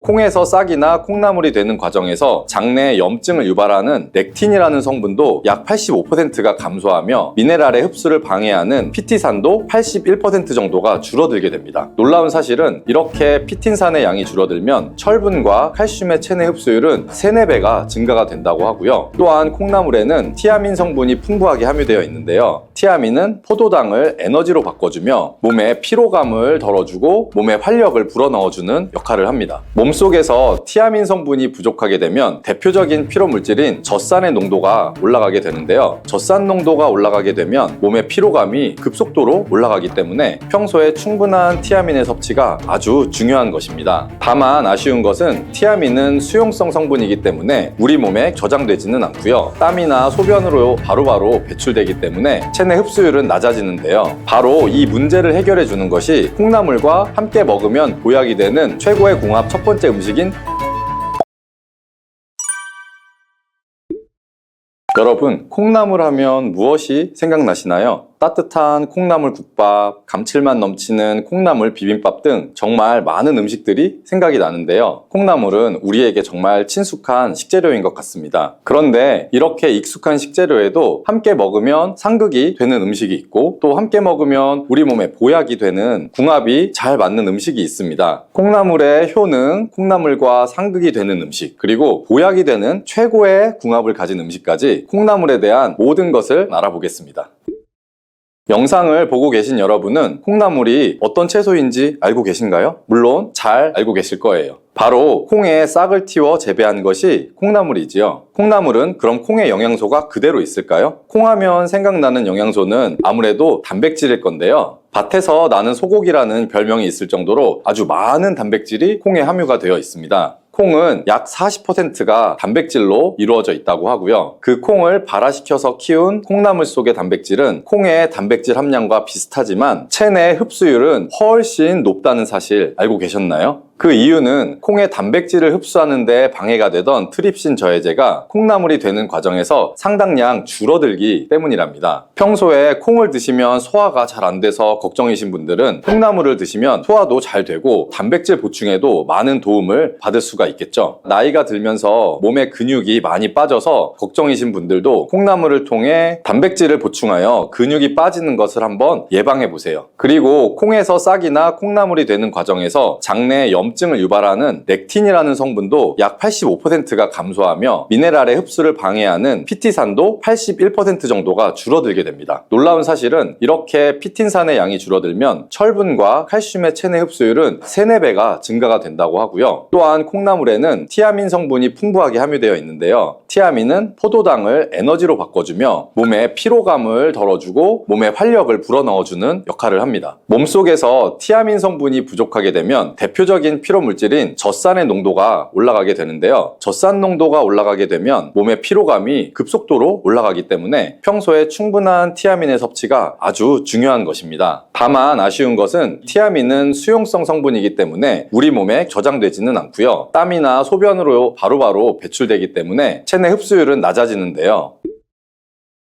콩에서 싹이나 콩나물이 되는 과정에서 장내에 염증을 유발하는 렉틴이라는 성분도 약 85%가 감소하며 미네랄의 흡수를 방해하는 피티산도 81% 정도가 줄어들게 됩니다. 놀라운 사실은 이렇게 피틴산의 양이 줄어들면 철분과 칼슘의 체내 흡수율은 3, 4배가 증가가 된다고 하고요. 또한 콩나물에는 티아민 성분이 풍부하게 함유되어 있는데요. 티아민은 포도당을 에너지로 바꿔주며 몸의 피로감을 덜어주고 몸의 활력을 불어넣어주는 역할을 합니다. 몸속에서 티아민 성분이 부족하게 되면 대표적인 피로 물질인 젖산의 농도가 올라가게 되는데요. 젖산 농도가 올라가게 되면 몸의 피로감이 급속도로 올라가기 때문에 평소에 충분한 티아민의 섭취가 아주 중요한 것입니다. 다만 아쉬운 것은 티아민은 수용성 성분이기 때문에 우리 몸에 저장되지는 않고요. 땀이나 소변으로 바로바로 배출되기 때문에 체내 흡수율은 낮아지는데요. 바로 이 문제를 해결해 주는 것이 콩나물과 함께 먹으면 보약이 되는 최고의 궁합 첫 번째 음식인 여러분, 콩나물 하면 무엇이 생각나시나요? 따뜻한 콩나물 국밥, 감칠맛 넘치는 콩나물 비빔밥 등 정말 많은 음식들이 생각이 나는데요. 콩나물은 우리에게 정말 친숙한 식재료인 것 같습니다. 그런데 이렇게 익숙한 식재료에도 함께 먹으면 상극이 되는 음식이 있고 또 함께 먹으면 우리 몸에 보약이 되는 궁합이 잘 맞는 음식이 있습니다. 콩나물의 효능, 콩나물과 상극이 되는 음식, 그리고 보약이 되는 최고의 궁합을 가진 음식까지 콩나물에 대한 모든 것을 알아보겠습니다. 영상을 보고 계신 여러분은 콩나물이 어떤 채소인지 알고 계신가요? 물론 잘 알고 계실 거예요. 바로 콩의 싹을 틔워 재배한 것이 콩나물이지요. 콩나물은 그럼 콩의 영양소가 그대로 있을까요? 콩하면 생각나는 영양소는 아무래도 단백질일 건데요. 밭에서 나는 소고기라는 별명이 있을 정도로 아주 많은 단백질이 콩에 함유가 되어 있습니다. 콩은 약 40%가 단백질로 이루어져 있다고 하고요. 그 콩을 발화시켜서 키운 콩나물 속의 단백질은 콩의 단백질 함량과 비슷하지만 체내 흡수율은 훨씬 높다는 사실 알고 계셨나요? 그 이유는 콩의 단백질을 흡수하는 데 방해가 되던 트립신 저해제가 콩나물이 되는 과정에서 상당량 줄어들기 때문이랍니다. 평소에 콩을 드시면 소화가 잘 안 돼서 걱정이신 분들은 콩나물을 드시면 소화도 잘 되고 단백질 보충에도 많은 도움을 받을 수가 있겠죠. 나이가 들면서 몸에 근육이 많이 빠져서 걱정이신 분들도 콩나물을 통해 단백질을 보충하여 근육이 빠지는 것을 한번 예방해 보세요. 그리고 콩에서 싹이나 콩나물이 되는 과정에서 장내에 염증을 유발하는 렉틴이라는 성분도 약 85%가 감소하며 미네랄의 흡수를 방해하는 피티산도 81% 정도가 줄어들게 됩니다. 놀라운 사실은 이렇게 피틴산의 양이 줄어들면 철분과 칼슘의 체내 흡수율은 3, 4배가 증가가 된다고 하고요. 또한 콩나물에는 티아민 성분이 풍부하게 함유되어 있는데요. 티아민은 포도당을 에너지로 바꿔주며 몸의 피로감을 덜어주고 몸의 활력을 불어넣어주는 역할을 합니다. 몸속에서 티아민 성분이 부족하게 되면 대표적인 피로 물질인 젖산의 농도가 올라가게 되는데요. 젖산 농도가 올라가게 되면 몸의 피로감이 급속도로 올라가기 때문에 평소에 충분한 티아민의 섭취가 아주 중요한 것입니다. 다만 아쉬운 것은 티아민은 수용성 성분이기 때문에 우리 몸에 저장되지는 않고요. 땀이나 소변으로 바로바로 배출되기 때문에 체내 흡수율은 낮아지는데요.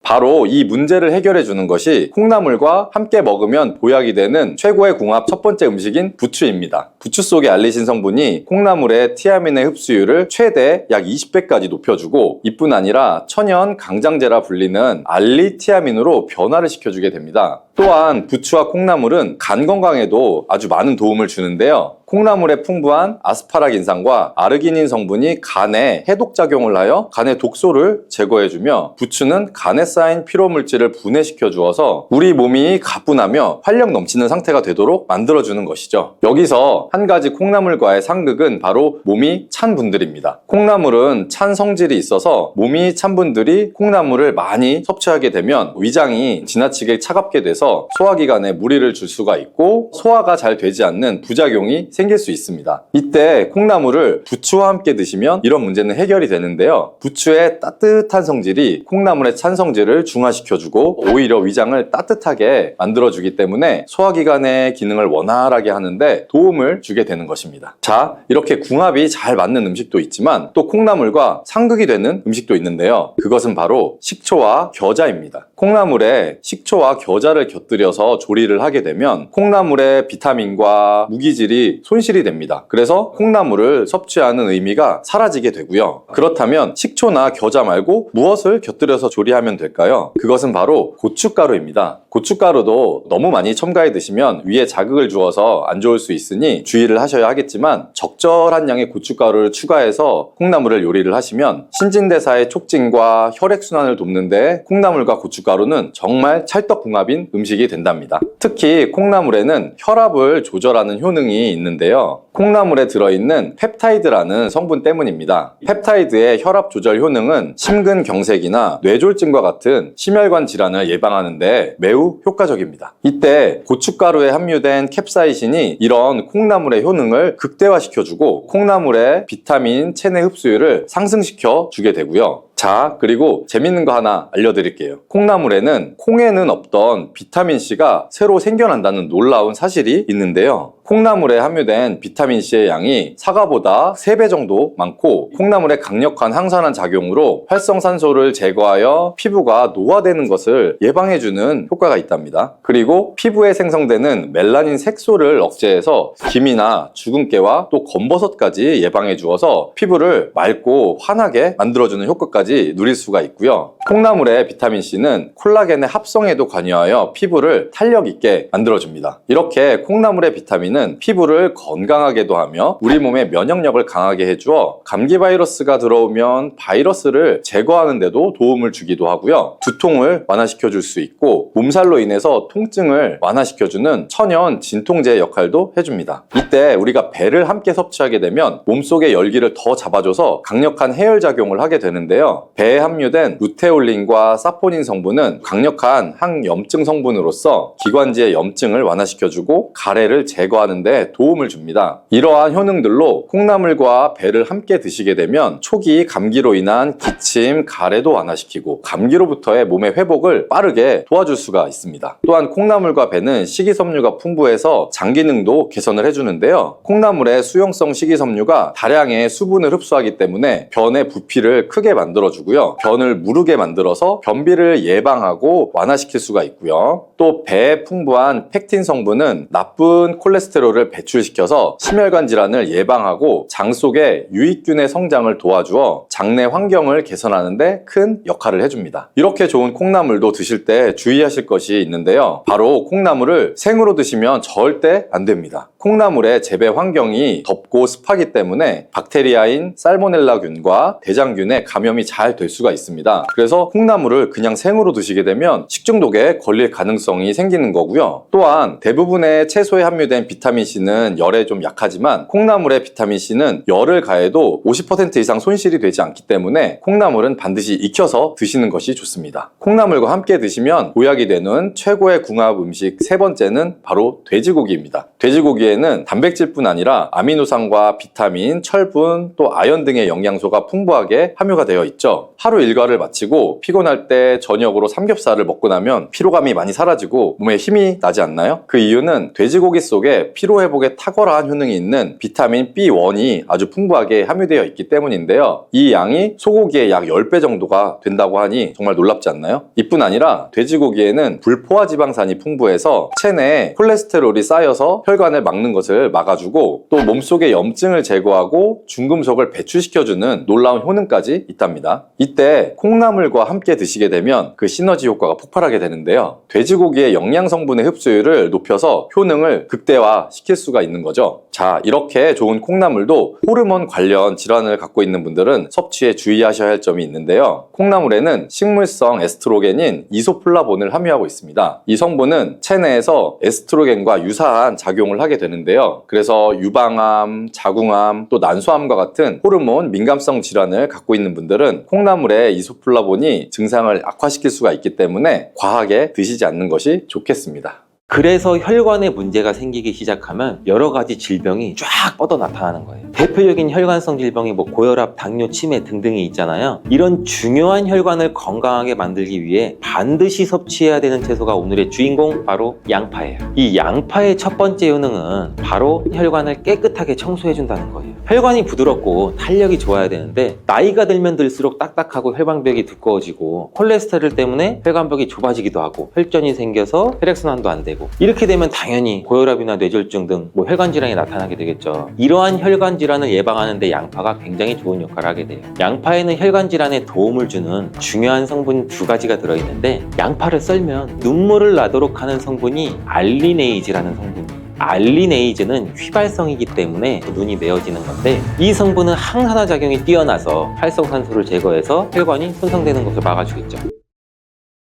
바로 이 문제를 해결해 주는 것이 콩나물과 함께 먹으면 보약이 되는 최고의 궁합 첫 번째 음식인 부추입니다. 부추 속의 알리신 성분이 콩나물의 티아민의 흡수율을 최대 약 20배까지 높여주고 이뿐 아니라 천연 강장제라 불리는 알리티아민으로 변화를 시켜주게 됩니다. 또한 부추와 콩나물은 간 건강에도 아주 많은 도움을 주는데요. 콩나물에 풍부한 아스파라긴산과 아르기닌 성분이 간에 해독작용을 하여 간의 독소를 제거해주며 부추는 간에 쌓인 피로물질을 분해시켜 주어서 우리 몸이 가뿐하며 활력 넘치는 상태가 되도록 만들어주는 것이죠. 여기서 한 가지 콩나물과의 상극은 바로 몸이 찬 분들입니다. 콩나물은 찬 성질이 있어서 몸이 찬 분들이 콩나물을 많이 섭취하게 되면 위장이 지나치게 차갑게 돼서 소화기관에 무리를 줄 수가 있고 소화가 잘 되지 않는 부작용이 생길 수 있습니다. 이때 콩나물을 부추와 함께 드시면 이런 문제는 해결이 되는데요. 부추의 따뜻한 성질이 콩나물의 찬 성질을 중화시켜주고 오히려 위장을 따뜻하게 만들어주기 때문에 소화기관의 기능을 원활하게 하는데 도움을 주게 되는 것입니다. 자, 이렇게 궁합이 잘 맞는 음식도 있지만 또 콩나물과 상극이 되는 음식도 있는데요. 그것은 바로 식초와 겨자입니다. 콩나물에 식초와 겨자를 곁들여서 조리를 하게 되면 콩나물의 비타민과 무기질이 손실이 됩니다. 그래서 콩나물을 섭취하는 의미가 사라지게 되고요. 그렇다면 식초나 겨자 말고 무엇을 곁들여서 조리하면 될까요? 그것은 바로 고춧가루입니다. 고춧가루도 너무 많이 첨가해 드시면 위에 자극을 주어서 안 좋을 수 있으니 주의를 하셔야 하겠지만 적절한 양의 고춧가루를 추가해서 콩나물을 요리를 하시면 신진대사의 촉진과 혈액순환을 돕는데 콩나물과 고춧가루는 정말 찰떡궁합인 음식이 된답니다. 특히 콩나물에는 혈압을 조절하는 효능이 있는데요. 콩나물에 들어있는 펩타이드라는 성분 때문입니다. 펩타이드의 혈압 조절 효능은 심근경색이나 뇌졸중과 같은 심혈관 질환을 예방하는 데 매우 효과적입니다. 이때 고춧가루에 함유된 캡사이신이 이런 콩나물의 효능을 극대화시켜주고 콩나물의 비타민, 체내 흡수율을 상승시켜 주게 되고요. 자, 그리고 재밌는 거 하나 알려드릴게요. 콩나물에는 콩에는 없던 비타민C가 새로 생겨난다는 놀라운 사실이 있는데요. 콩나물에 함유된 비타민C의 양이 사과보다 3배 정도 많고 콩나물의 강력한 항산화 작용으로 활성산소를 제거하여 피부가 노화되는 것을 예방해주는 효과가 있답니다. 그리고 피부에 생성되는 멜라닌 색소를 억제해서 기미나 주근깨와 또 검버섯까지 예방해 주어서 피부를 맑고 환하게 만들어주는 효과까지 누릴 수가 있고요. 콩나물의 비타민C는 콜라겐의 합성에도 관여하여 피부를 탄력 있게 만들어줍니다. 이렇게 콩나물의 비타민은 피부를 건강하게도 하며 우리 몸의 면역력을 강하게 해주어 감기 바이러스가 들어오면 바이러스를 제거하는 데도 도움을 주기도 하고요. 두통을 완화시켜 줄 수 있고 몸살로 인해서 통증을 완화시켜주는 천연 진통제 역할도 해줍니다. 이때 우리가 배를 함께 섭취하게 되면 몸속의 열기를 더 잡아줘서 강력한 해열 작용을 하게 되는데요. 배에 함유된 루테올린과 사포닌 성분은 강력한 항염증 성분으로서 기관지의 염증을 완화시켜주고 가래를 제거하는 데 도움을 줍니다. 이러한 효능들로 콩나물과 배를 함께 드시게 되면 초기 감기로 인한 기침, 가래도 완화시키고 감기로부터의 몸의 회복을 빠르게 도와줄 수가 있습니다. 또한 콩나물과 배는 식이섬유가 풍부해서 장 기능도 개선을 해주는데요. 콩나물의 수용성 식이섬유가 다량의 수분을 흡수하기 때문에 변의 부피를 크게 만들어주고요. 변을 무르게 만들어서 변비를 예방하고 완화시킬 수가 있고요. 또 배에 풍부한 펙틴 성분은 나쁜 콜레스테롤을 배출시켜서 심혈관 질환을 예방하고 장 속의 유익균의 성장을 도와주어 장내 환경을 개선하는 데 큰 역할을 해줍니다. 이렇게 좋은 콩나물도 드실 때 주의하실 것이 있는데요. 바로 콩나물을 생으로 드시면 절대 안 됩니다. 콩나물의 재배 환경이 덥고 습하기 때문에 박테리아인 살모넬라균과 대장균의 감염이 잘 될 수가 있습니다. 그래서 콩나물을 그냥 생으로 드시게 되면 식중독에 걸릴 가능성이 생기는 거고요. 또한 대부분의 채소에 함유된 비타민C는 열에 좀 약하지만 콩나물의 비타민C는 열을 가해도 50% 이상 손실이 되지 않기 때문에 콩나물은 반드시 익혀서 드시는 것이 좋습니다. 콩나물과 함께 드시면 보약이 되는 최고의 궁합 음식 세 번째는 바로 돼지고기입니다. 돼지고기에는 단백질뿐 아니라 아미노산과 비타민, 철분, 또 아연 등의 영양소가 풍부하게 함유가 되어 있죠. 하루 일과를 마치고 피곤할 때 저녁으로 삼겹살을 먹고 나면 피로감이 많이 사라지고 몸에 힘이 나지 않나요? 그 이유는 돼지고기 속에 피로회복에 탁월한 효능이 있는 비타민 B1이 아주 풍부하게 함유되어 있기 때문인데요. 이 양이 소고기의 약 10배 정도가 된다고 하니 정말 놀랍지 않나요? 이뿐 아니라 돼지고기에는 불포화 지방산이 풍부해서 체내에 콜레스테롤이 쌓여서 혈관을 막는 것을 막아주고 또 몸속의 염증을 제거하고 중금속을 배출시켜주는 놀라운 효능까지 있답니다. 이때 콩나물과 함께 드시게 되면 그 시너지 효과가 폭발하게 되는데요. 돼지고기의 영양 성분의 흡수율을 높여서 효능을 극대화시킬 수가 있는 거죠. 자, 이렇게 좋은 콩나물도 호르몬 관련 질환을 갖고 있는 분들은 섭취에 주의하셔야 할 점이 있는데요. 콩나물에는 식물성 에스트로겐인 이소플라본을 함유하고 있습니다. 이 성분은 체내에서 에스트로겐과 유사한 작용을 하게 되는데요. 그래서 유방암, 자궁암, 또 난소암과 같은 호르몬 민감성 질환을 갖고 있는 분들은 콩나물의 이소플라본이 증상을 악화시킬 수가 있기 때문에 과하게 드시지 않는 것이 좋겠습니다. 그래서 혈관에 문제가 생기기 시작하면 여러 가지 질병이 쫙 뻗어 나타나는 거예요. 대표적인 혈관성 질병이 고혈압, 당뇨, 치매 등등이 있잖아요. 이런 중요한 혈관을 건강하게 만들기 위해 반드시 섭취해야 되는 채소가 오늘의 주인공, 바로 양파예요. 이 양파의 첫 번째 효능은 바로 혈관을 깨끗하게 청소해준다는 거예요. 혈관이 부드럽고 탄력이 좋아야 되는데 나이가 들면 들수록 딱딱하고 혈관벽이 두꺼워지고 콜레스테롤 때문에 혈관벽이 좁아지기도 하고 혈전이 생겨서 혈액순환도 안 되고, 이렇게 되면 당연히 고혈압이나 뇌졸중 등 혈관 질환이 나타나게 되겠죠. 이러한 혈관 질환을 예방하는 데 양파가 굉장히 좋은 역할을 하게 돼요. 양파에는 혈관 질환에 도움을 주는 중요한 성분 두 가지가 들어있는데, 양파를 썰면 눈물을 나도록 하는 성분이 알리네이즈라는 성분이에요. 알리네이즈는 휘발성이기 때문에 눈이 메어지는 건데, 이 성분은 항산화 작용이 뛰어나서 활성산소를 제거해서 혈관이 손상되는 것을 막아주겠죠.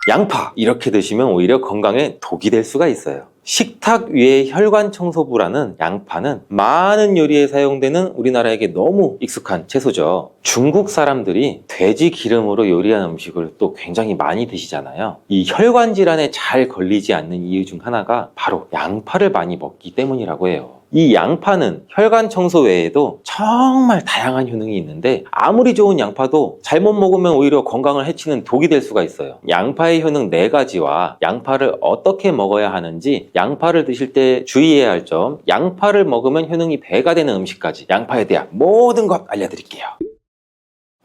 양파 이렇게 드시면 오히려 건강에 독이 될 수가 있어요. 식탁 위의 혈관 청소부라는 양파는 많은 요리에 사용되는 우리나라에게 너무 익숙한 채소죠. 중국 사람들이 돼지 기름으로 요리한 음식을 또 굉장히 많이 드시잖아요. 이 혈관 질환에 잘 걸리지 않는 이유 중 하나가 바로 양파를 많이 먹기 때문이라고 해요. 이 양파는 혈관 청소 외에도 정말 다양한 효능이 있는데, 아무리 좋은 양파도 잘못 먹으면 오히려 건강을 해치는 독이 될 수가 있어요. 양파의 효능 4가지와 양파를 어떻게 먹어야 하는지, 양파를 드실 때 주의해야 할 점, 양파를 먹으면 효능이 배가 되는 음식까지 양파에 대한 모든 것 알려드릴게요.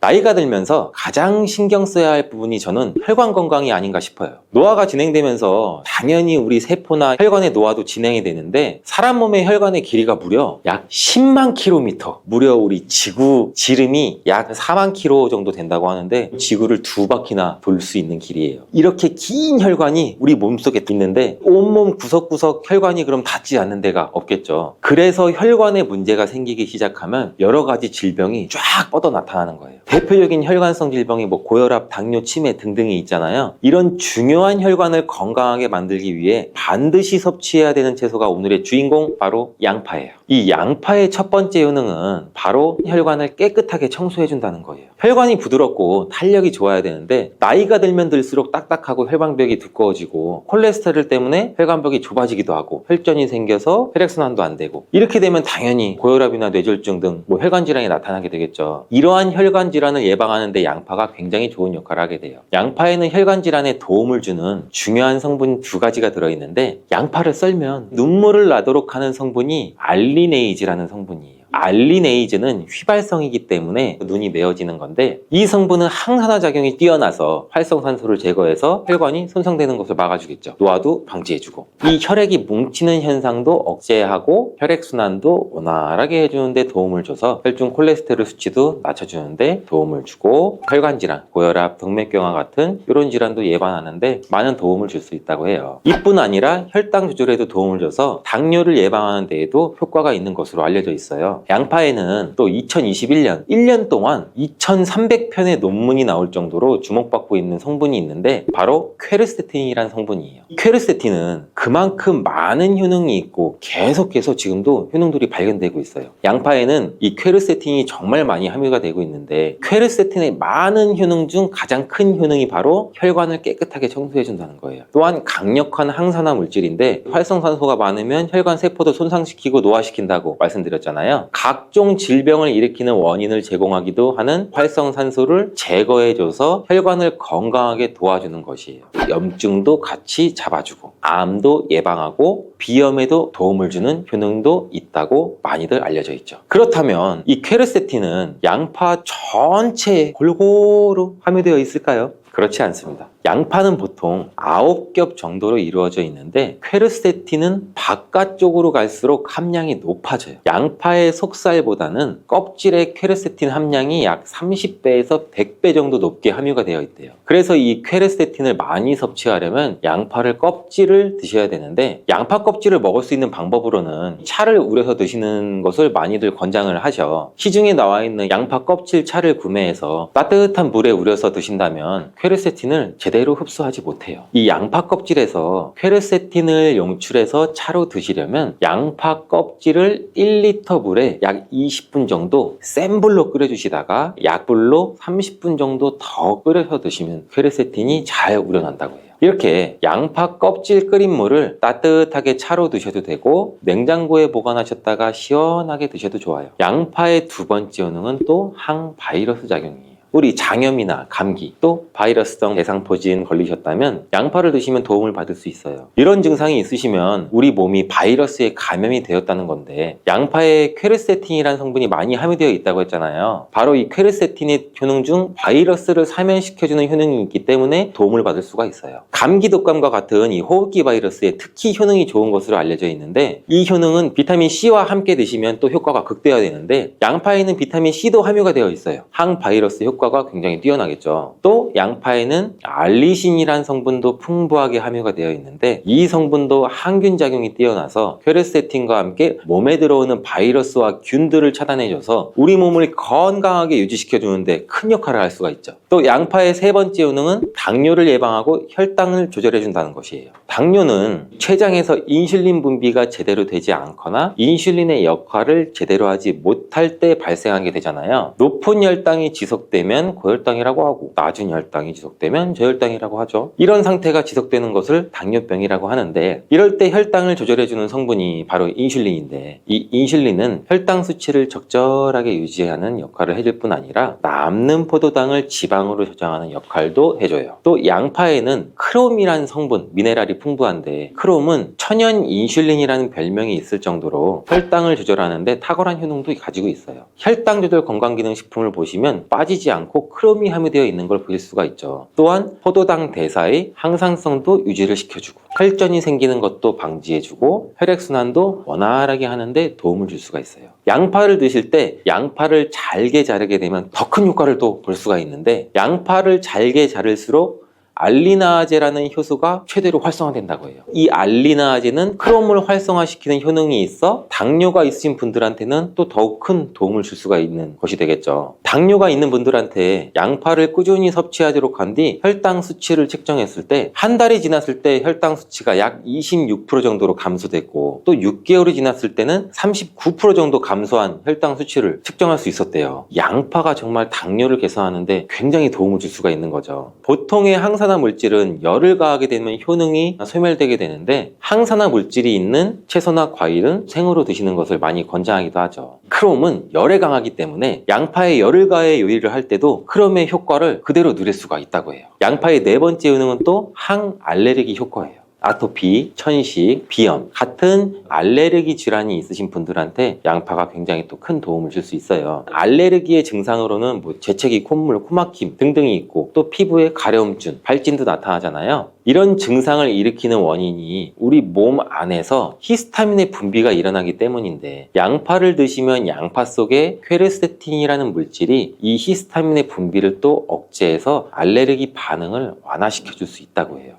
나이가 들면서 가장 신경 써야 할 부분이 저는 혈관 건강이 아닌가 싶어요. 노화가 진행되면서 당연히 우리 세포나 혈관의 노화도 진행이 되는데, 사람 몸의 혈관의 길이가 무려 약 10만 킬로미터, 무려 우리 지구 지름이 약 4만 킬로 정도 된다고 하는데, 지구를 2바퀴나 돌 수 있는 길이에요. 이렇게 긴 혈관이 우리 몸속에 있는데 온몸 구석구석 혈관이 그럼 닿지 않는 데가 없겠죠. 그래서 혈관에 문제가 생기기 시작하면 여러 가지 질병이 쫙 뻗어 나타나는 거예요. 대표적인 혈관성 질병이 고혈압, 당뇨, 치매 등등이 있잖아요. 이런 중요한 혈관을 건강하게 만들기 위해 반드시 섭취해야 되는 채소가 오늘의 주인공, 바로 양파예요. 이 양파의 첫 번째 효능은 바로 혈관을 깨끗하게 청소해준다는 거예요. 혈관이 부드럽고 탄력이 좋아야 되는데 나이가 들면 들수록 딱딱하고 혈관벽이 두꺼워지고 콜레스테롤 때문에 혈관벽이 좁아지기도 하고 혈전이 생겨서 혈액순환도 안 되고, 이렇게 되면 당연히 고혈압이나 뇌졸중 등 혈관 질환이 나타나게 되겠죠. 이러한 혈관 질환을 예방하는 데 양파가 굉장히 좋은 역할을 하게 돼요. 양파에는 혈관 질환에 도움을 주는 중요한 성분 2가지가 들어있는데, 양파를 썰면 눈물을 나도록 하는 성분이 알리네이즈라는 성분이에요. 알리네이즈는 휘발성이기 때문에 눈이 메어지는 건데, 이 성분은 항산화 작용이 뛰어나서 활성산소를 제거해서 혈관이 손상되는 것을 막아주겠죠. 노화도 방지해주고, 이 혈액이 뭉치는 현상도 억제하고 혈액순환도 원활하게 해주는데 도움을 줘서 혈중 콜레스테롤 수치도 낮춰주는데 도움을 주고, 혈관질환, 고혈압, 동맥경화 같은 이런 질환도 예방하는데 많은 도움을 줄 수 있다고 해요. 이뿐 아니라 혈당 조절에도 도움을 줘서 당뇨를 예방하는 데에도 효과가 있는 것으로 알려져 있어요. 양파에는 또 2021년 1년 동안 2300편의 논문이 나올 정도로 주목받고 있는 성분이 있는데, 바로 퀘르세틴이라는 성분이에요. 퀘르세틴은 그만큼 많은 효능이 있고 계속해서 지금도 효능들이 발견되고 있어요. 양파에는 이 퀘르세틴이 정말 많이 함유가 되고 있는데, 퀘르세틴의 많은 효능 중 가장 큰 효능이 바로 혈관을 깨끗하게 청소해준다는 거예요. 또한 강력한 항산화 물질인데, 활성산소가 많으면 혈관 세포도 손상시키고 노화시킨다고 말씀드렸잖아요. 각종 질병을 일으키는 원인을 제공하기도 하는 활성산소를 제거해줘서 혈관을 건강하게 도와주는 것이에요. 염증도 같이 잡아주고 암도 예방하고 비염에도 도움을 주는 효능도 있다고 많이들 알려져 있죠. 그렇다면 이 퀘르세틴은 양파 전체에 골고루 함유되어 있을까요? 그렇지 않습니다. 양파는 보통 9겹 정도로 이루어져 있는데, 퀘르세틴은 바깥쪽으로 갈수록 함량이 높아져요. 양파의 속살보다는 껍질의 퀘르세틴 함량이 약 30배에서 100배 정도 높게 함유가 되어 있대요. 그래서 이 퀘르세틴을 많이 섭취하려면 양파를 껍질을 드셔야 되는데, 양파 껍질을 먹을 수 있는 방법으로는 차를 우려서 드시는 것을 많이들 권장을 하셔. 시중에 나와 있는 양파 껍질 차를 구매해서 따뜻한 물에 우려서 드신다면 퀘르세틴을 제대로 흡수하지 못해요. 이 양파 껍질에서 퀘르세틴을 용출해서 차로 드시려면 양파 껍질을 1리터 물에 약 20분 정도 센 불로 끓여주시다가 약불로 30분 정도 더 끓여서 드시면 퀘르세틴이 잘 우러난다고 해요. 이렇게 양파 껍질 끓인 물을 따뜻하게 차로 드셔도 되고 냉장고에 보관하셨다가 시원하게 드셔도 좋아요. 양파의 두 번째 효능은 또 항바이러스 작용이에요. 우리 장염이나 감기 또 바이러스성 대상포진 걸리셨다면 양파를 드시면 도움을 받을 수 있어요. 이런 증상이 있으시면 우리 몸이 바이러스에 감염이 되었다는 건데 양파에 퀘르세틴이라는 성분이 많이 함유되어 있다고 했잖아요. 바로 이 퀘르세틴의 효능 중 바이러스를 사면시켜주는 효능이 있기 때문에 도움을 받을 수가 있어요. 감기 독감과 같은 이 호흡기 바이러스에 특히 효능이 좋은 것으로 알려져 있는데 이 효능은 비타민 C와 함께 드시면 또 효과가 극대화되는데 양파에는 비타민 C도 함유가 되어 있어요. 항바이러스 효과가 굉장히 뛰어나겠죠. 또 양파에는 알리신이라는 성분도 풍부하게 함유가 되어 있는데 이 성분도 항균 작용이 뛰어나서 퀘르세틴과 함께 몸에 들어오는 바이러스와 균들을 차단해줘서 우리 몸을 건강하게 유지시켜주는데 큰 역할을 할 수가 있죠. 또 양파의 세 번째 효능은 당뇨를 예방하고 혈당을 조절해준다는 것이에요. 당뇨는 췌장에서 인슐린 분비가 제대로 되지 않거나 인슐린의 역할을 제대로 하지 못할 때 발생하게 되잖아요. 높은 혈당이 지속되면 고혈당이라고 하고 낮은 혈당이 지속되면 저혈당이라고 하죠. 이런 상태가 지속되는 것을 당뇨병이라고 하는데 이럴 때 혈당을 조절해주는 성분이 바로 인슐린인데 이 인슐린은 혈당 수치를 적절하게 유지하는 역할을 해줄 뿐 아니라 남는 포도당을 지방으로 저장하는 역할도 해줘요. 또 양파에는 크롬이라는 성분, 미네랄이 풍부한데 크롬은 천연 인슐린이라는 별명이 있을 정도로 혈당을 조절하는데 탁월한 효능도 가지고 있어요. 혈당 조절 건강기능식품을 보시면 빠지지 않고 크롬이 함유되어 있는 걸 보실 수가 있죠. 또한 포도당 대사의 항상성도 유지를 시켜주고 혈전이 생기는 것도 방지해주고 혈액순환도 원활하게 하는데 도움을 줄 수가 있어요. 양파를 드실 때 양파를 잘게 자르게 되면 더 큰 효과를 또 볼 수가 있는데 양파를 잘게 자를수록 알리나아제라는 효소가 최대로 활성화된다고 해요. 이 알리나아제는 크롬을 활성화시키는 효능이 있어 당뇨가 있으신 분들한테는 또 더욱 큰 도움을 줄 수가 있는 것이 되겠죠. 당뇨가 있는 분들한테 양파를 꾸준히 섭취하도록 한 뒤 혈당 수치를 측정했을 때 한 달이 지났을 때 혈당 수치가 약 26% 정도로 감소됐고 또 6개월이 지났을 때는 39% 정도 감소한 혈당 수치를 측정할 수 있었대요. 양파가 정말 당뇨를 개선하는데 굉장히 도움을 줄 수가 있는 거죠. 보통의 항산화 물질은 열을 가하게 되면 효능이 소멸되게 되는데 항산화 물질이 있는 채소나 과일은 생으로 드시는 것을 많이 권장하기도 하죠. 크롬은 열에 강하기 때문에 양파에 열을 가해 요리를 할 때도 크롬의 효과를 그대로 누릴 수가 있다고 해요. 양파의 네 번째 효능은 또 항알레르기 효과예요. 아토피, 천식, 비염 같은 알레르기 질환이 있으신 분들한테 양파가 굉장히 또 큰 도움을 줄 수 있어요. 알레르기의 증상으로는 재채기, 콧물, 코막힘 등등이 있고 또 피부에 가려움증, 발진도 나타나잖아요. 이런 증상을 일으키는 원인이 우리 몸 안에서 히스타민의 분비가 일어나기 때문인데 양파를 드시면 양파 속에 퀘르세틴이라는 물질이 이 히스타민의 분비를 또 억제해서 알레르기 반응을 완화시켜 줄 수 있다고 해요.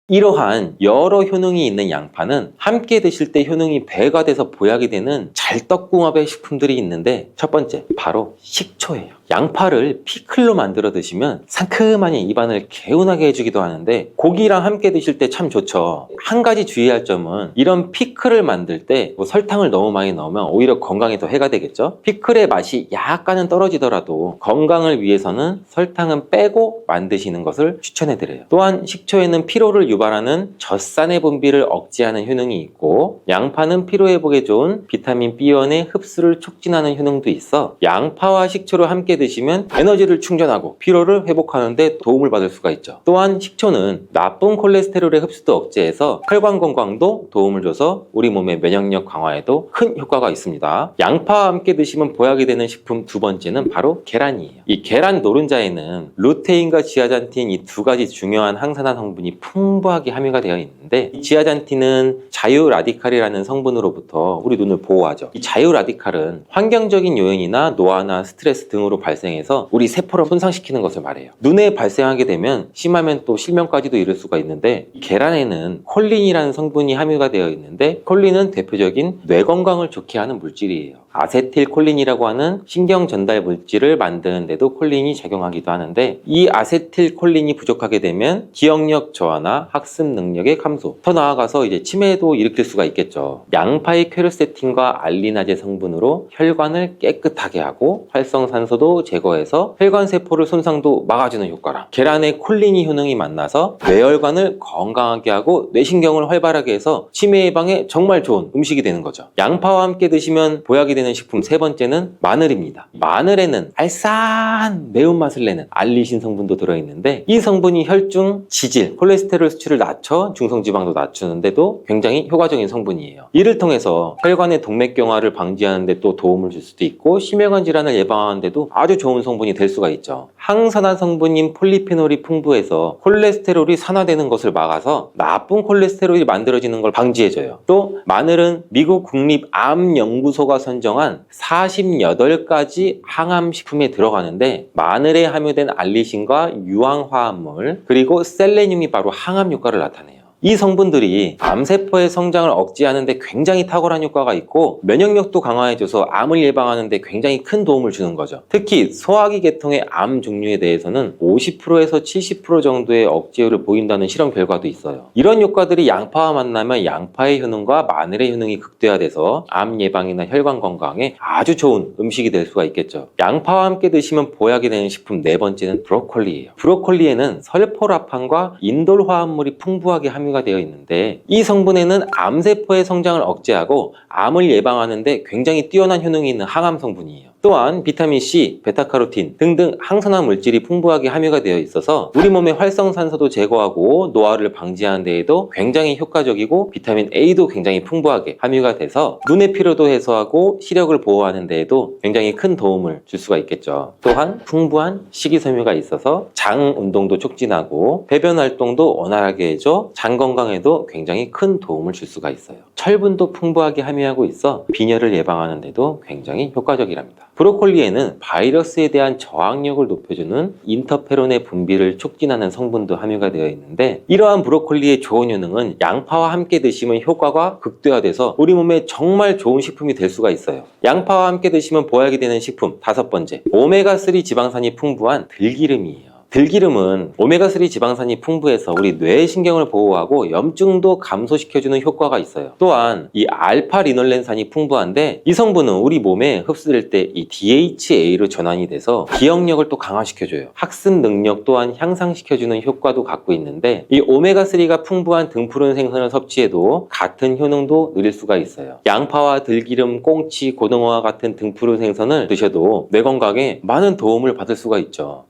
이러한 여러 효능이 있는 양파는 함께 드실 때 효능이 배가 돼서 보약이 되는 잘떡궁합의 식품들이 있는데 첫 번째, 바로 식초예요. 양파를 피클로 만들어 드시면 상큼하니 입안을 개운하게 해주기도 하는데 고기랑 함께 드실 때 참 좋죠. 한 가지 주의할 점은 이런 피클을 만들 때 설탕을 너무 많이 넣으면 오히려 건강에 더 해가 되겠죠. 피클의 맛이 약간은 떨어지더라도 건강을 위해서는 설탕은 빼고 만드시는 것을 추천해 드려요. 또한 식초에는 피로를 유발하는 젖산의 분비를 억제하는 효능이 있고 양파는 피로 회복에 좋은 비타민 B1의 흡수를 촉진하는 효능도 있어 양파와 식초를 함께 드시면 에너지를 충전하고 피로를 회복하는 데 도움을 받을 수가 있죠. 또한 식초는 나쁜 콜레스테롤의 흡수도 억제해서 혈관 건강도 도움을 줘서 우리 몸의 면역력 강화에도 큰 효과가 있습니다. 양파와 함께 드시면 보약이 되는 식품 두 번째는 바로 계란이에요. 이 계란 노른자에는 루테인과 지아잔틴 이 두 가지 중요한 항산화 성분이 풍부하게 함유가 되어 있는데 이 지아잔틴은 자유라디칼이라는 성분으로부터 우리 눈을 보호하죠. 이 자유라디칼은 환경적인 요인이나 노화나 스트레스 등으로 발생해서 우리 세포를 손상시키는 것을 말해요. 눈에 발생하게 되면 심하면 또 실명까지도 이를 수가 있는데 계란에는 콜린이라는 성분이 함유가 되어 있는데 콜린은 대표적인 뇌 건강을 좋게 하는 물질이에요. 아세틸콜린이라고 하는 신경 전달 물질을 만드는 데도 콜린이 작용하기도 하는데, 이 아세틸콜린이 부족하게 되면 기억력 저하나 학습 능력의 감소, 더 나아가서 이제 치매도 일으킬 수가 있겠죠. 양파의 퀘르세틴과 알리나제 성분으로 혈관을 깨끗하게 하고 활성산소도 제거해서 혈관 세포를 손상도 막아주는 효과랑, 계란의 콜린이 효능이 만나서 뇌혈관을 건강하게 하고 뇌신경을 활발하게 해서 치매 예방에 정말 좋은 음식이 되는 거죠. 양파와 함께 드시면 보약이 되는 식품 세 번째는 마늘입니다. 마늘에는 알싸한 매운맛을 내는 알리신 성분도 들어있는데, 이 성분이 혈중 지질, 콜레스테롤 수치를 낮춰 중성지방도 낮추는데도 굉장히 효과적인 성분이에요. 이를 통해서 혈관의 동맥경화를 방지하는 데 또 도움을 줄 수도 있고, 심혈관 질환을 예방하는 데도 아주 좋은 성분이 될 수가 있죠. 항산화 성분인 폴리페놀이 풍부해서 콜레스테롤이 산화되는 것을 막아서 나쁜 콜레스테롤이 만들어지는 걸 방지해줘요. 또 마늘은 미국 국립암연구소가 선정한 48가지 항암식품에 들어가는데, 마늘에 함유된 알리신과 유황화합물 그리고 셀레늄이 바로 항암 효과를 나타내요. 이 성분들이 암세포의 성장을 억제하는 데 굉장히 탁월한 효과가 있고, 면역력도 강화해줘서 암을 예방하는 데 굉장히 큰 도움을 주는 거죠. 특히 소화기 계통의 암 종류에 대해서는 50%에서 70% 정도의 억제율을 보인다는 실험 결과도 있어요. 이런 효과들이 양파와 만나면 양파의 효능과 마늘의 효능이 극대화돼서 암 예방이나 혈관 건강에 아주 좋은 음식이 될 수가 있겠죠. 양파와 함께 드시면 보약이 되는 식품 네 번째는 브로콜리예요. 브로콜리에는 설포라판과 인돌 화합물이 풍부하게 함유가 되어 있는데, 이 성분에는 암세포의 성장을 억제하고 암을 예방하는 데 굉장히 뛰어난 효능이 있는 항암 성분이에요. 또한 비타민C, 베타카로틴 등등 항산화 물질이 풍부하게 함유가 되어 있어서 우리 몸의 활성산소도 제거하고 노화를 방지하는 데에도 굉장히 효과적이고, 비타민 A도 굉장히 풍부하게 함유가 돼서 눈의 피로도 해소하고 시력을 보호하는 데에도 굉장히 큰 도움을 줄 수가 있겠죠. 또한 풍부한 식이섬유가 있어서 장 운동도 촉진하고 배변 활동도 원활하게 해줘 장 건강에도 굉장히 큰 도움을 줄 수가 있어요. 철분도 풍부하게 함유하고 있어 빈혈을 예방하는 데도 굉장히 효과적이랍니다. 브로콜리에는 바이러스에 대한 저항력을 높여주는 인터페론의 분비를 촉진하는 성분도 함유가 되어 있는데, 이러한 브로콜리의 좋은 효능은 양파와 함께 드시면 효과가 극대화돼서 우리 몸에 정말 좋은 식품이 될 수가 있어요. 양파와 함께 드시면 보약이 되는 식품 다섯 번째, 오메가3 지방산이 풍부한 들기름이에요. 들기름은 오메가3 지방산이 풍부해서 우리 뇌신경을 보호하고 염증도 감소시켜주는 효과가 있어요. 또한 이 알파리놀렌산이 풍부한데, 이 성분은 우리 몸에 흡수될 때 이 DHA로 전환이 돼서 기억력을 또 강화시켜줘요. 학습 능력 또한 향상시켜주는 효과도 갖고 있는데, 이 오메가3가 풍부한 등푸른 생선을 섭취해도 같은 효능도 누릴 수가 있어요. 양파와 들기름, 꽁치, 고등어와 같은 등푸른 생선을 드셔도 뇌 건강에 많은 도움을 받을 수가 있죠.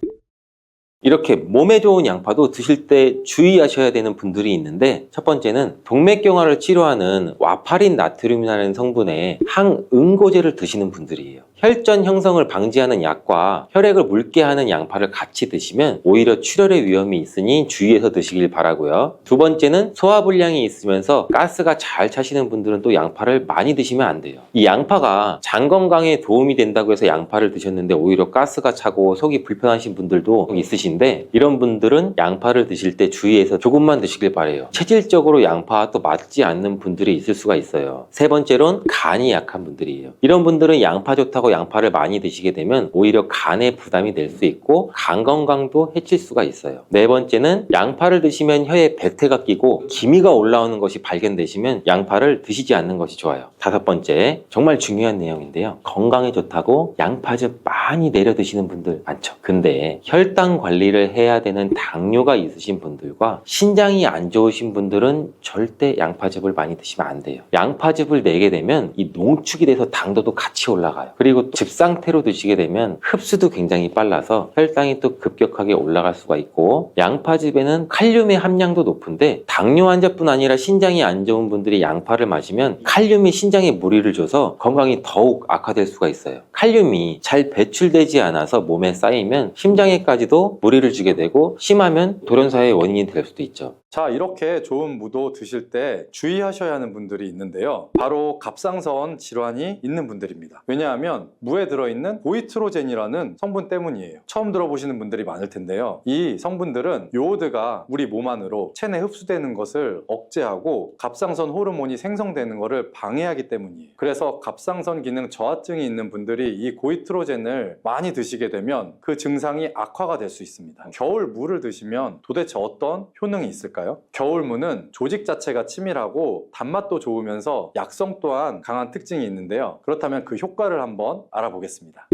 이렇게 몸에 좋은 양파도 드실 때 주의하셔야 되는 분들이 있는데, 첫 번째는 동맥경화를 치료하는 와파린 나트륨이라는 성분의 항응고제를 드시는 분들이에요. 혈전 형성을 방지하는 약과 혈액을 묽게 하는 양파를 같이 드시면 오히려 출혈의 위험이 있으니 주의해서 드시길 바라고요. 두 번째는 소화불량이 있으면서 가스가 잘 차시는 분들은 또 양파를 많이 드시면 안 돼요. 이 양파가 장 건강에 도움이 된다고 해서 양파를 드셨는데 오히려 가스가 차고 속이 불편하신 분들도 있으신데, 이런 분들은 양파를 드실 때 주의해서 조금만 드시길 바래요. 체질적으로 양파와 또 맞지 않는 분들이 있을 수가 있어요. 세 번째로는 간이 약한 분들이에요. 이런 분들은 양파 좋다고 양파를 많이 드시게 되면 오히려 간에 부담이 될 수 있고 간 건강도 해칠 수가 있어요. 네 번째는 양파를 드시면 혀에 배태가 끼고 기미가 올라오는 것이 발견되시면 양파를 드시지 않는 것이 좋아요. 다섯 번째, 정말 중요한 내용인데요. 건강에 좋다고 양파즙 많이 내려 드시는 분들 많죠. 근데 혈당 관리를 해야 되는 당뇨가 있으신 분들과 신장이 안 좋으신 분들은 절대 양파즙을 많이 드시면 안 돼요. 양파즙을 내게 되면 이 농축이 돼서 당도도 같이 올라가요. 그리고 즙 상태로 드시게 되면 흡수도 굉장히 빨라서 혈당이 또 급격하게 올라갈 수가 있고, 양파즙에는 칼륨의 함량도 높은데 당뇨 환자뿐 아니라 신장이 안 좋은 분들이 양파를 마시면 칼륨이 신장에 무리를 줘서 건강이 더욱 악화될 수가 있어요. 칼륨이 잘 배출되지 않아서 몸에 쌓이면 심장에까지도 무리를 주게 되고 심하면 돌연사의 원인이 될 수도 있죠. 자, 이렇게 좋은 무도 드실 때 주의하셔야 하는 분들이 있는데요. 바로 갑상선 질환이 있는 분들입니다. 왜냐하면 무에 들어있는 고이트로젠이라는 성분 때문이에요. 처음 들어보시는 분들이 많을 텐데요. 이 성분들은 요오드가 우리 몸 안으로 체내 흡수되는 것을 억제하고 갑상선 호르몬이 생성되는 것을 방해하기 때문이에요. 그래서 갑상선 기능 저하증이 있는 분들이 이 고이트로젠을 많이 드시게 되면 그 증상이 악화가 될 수 있습니다. 겨울 무를 드시면 도대체 어떤 효능이 있을까요? 겨울무는 조직 자체가 치밀하고 단맛도 좋으면서 약성 또한 강한 특징이 있는데요. 그렇다면 그 효과를 한번 알아보겠습니다.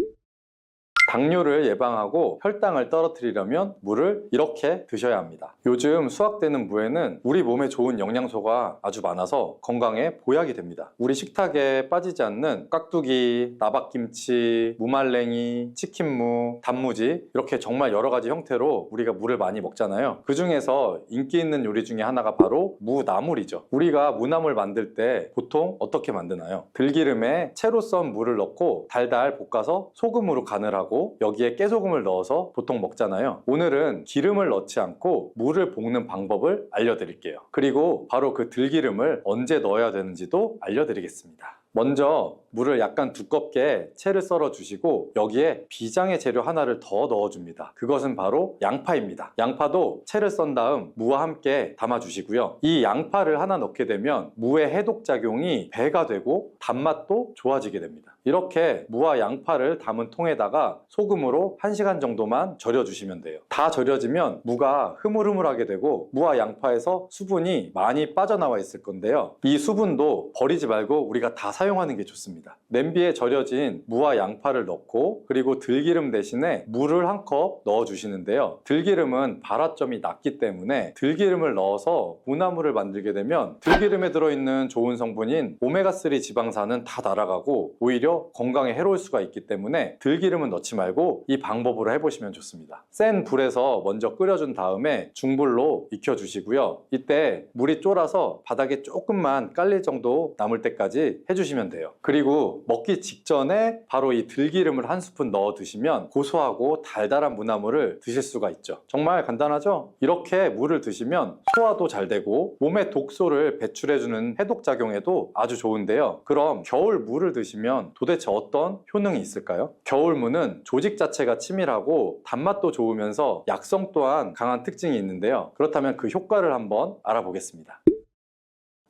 당뇨를 예방하고 혈당을 떨어뜨리려면 무를 이렇게 드셔야 합니다. 요즘 수확되는 무에는 우리 몸에 좋은 영양소가 아주 많아서 건강에 보약이 됩니다. 우리 식탁에 빠지지 않는 깍두기, 나박김치, 무말랭이, 치킨무, 단무지 이렇게 정말 여러 가지 형태로 우리가 무를 많이 먹잖아요. 그 중에서 인기 있는 요리 중에 하나가 바로 무나물이죠. 우리가 무나물 만들 때 보통 어떻게 만드나요? 들기름에 채로 썬 무를 넣고 달달 볶아서 소금으로 간을 하고 여기에 깨소금을 넣어서 보통 먹잖아요. 오늘은 기름을 넣지 않고 무를 볶는 방법을 알려드릴게요. 그리고 바로 그 들기름을 언제 넣어야 되는지도 알려드리겠습니다. 먼저 물을 약간 두껍게 채를 썰어 주시고 여기에 비장의 재료 하나를 더 넣어줍니다. 그것은 바로 양파입니다. 양파도 채를 썬 다음 무와 함께 담아 주시고요. 이 양파를 하나 넣게 되면 무의 해독작용이 배가 되고 단맛도 좋아지게 됩니다. 이렇게 무와 양파를 담은 통에다가 소금으로 1시간 정도만 절여 주시면 돼요. 다 절여지면 무가 흐물흐물하게 되고 무와 양파에서 수분이 많이 빠져나와 있을 건데요. 이 수분도 버리지 말고 우리가 다 사용하는 게 좋습니다. 냄비에 절여진 무와 양파를 넣고 그리고 들기름 대신에 물을 한 컵 넣어 주시는데요. 들기름은 발화점이 낮기 때문에 들기름을 넣어서 무나물을 만들게 되면 들기름에 들어있는 좋은 성분인 오메가3 지방산은 다 날아가고 오히려 건강에 해로울 수가 있기 때문에 들기름은 넣지 말고 이 방법으로 해보시면 좋습니다. 센 불에서 먼저 끓여준 다음에 중불로 익혀주시고요. 이때 물이 쫄아서 바닥에 조금만 깔릴 정도 남을 때까지 해주시면 돼요. 그리고 먹기 직전에 바로 이 들기름을 한 스푼 넣어 드시면 고소하고 달달한 무나물을 드실 수가 있죠. 정말 간단하죠? 이렇게 물을 드시면 소화도 잘 되고 몸의 독소를 배출해주는 해독작용에도 아주 좋은데요. 그럼 겨울 무를 드시면 도대체 어떤 효능이 있을까요? 겨울무는 조직 자체가 치밀하고 단맛도 좋으면서 약성 또한 강한 특징이 있는데요. 그렇다면 그 효과를 한번 알아보겠습니다.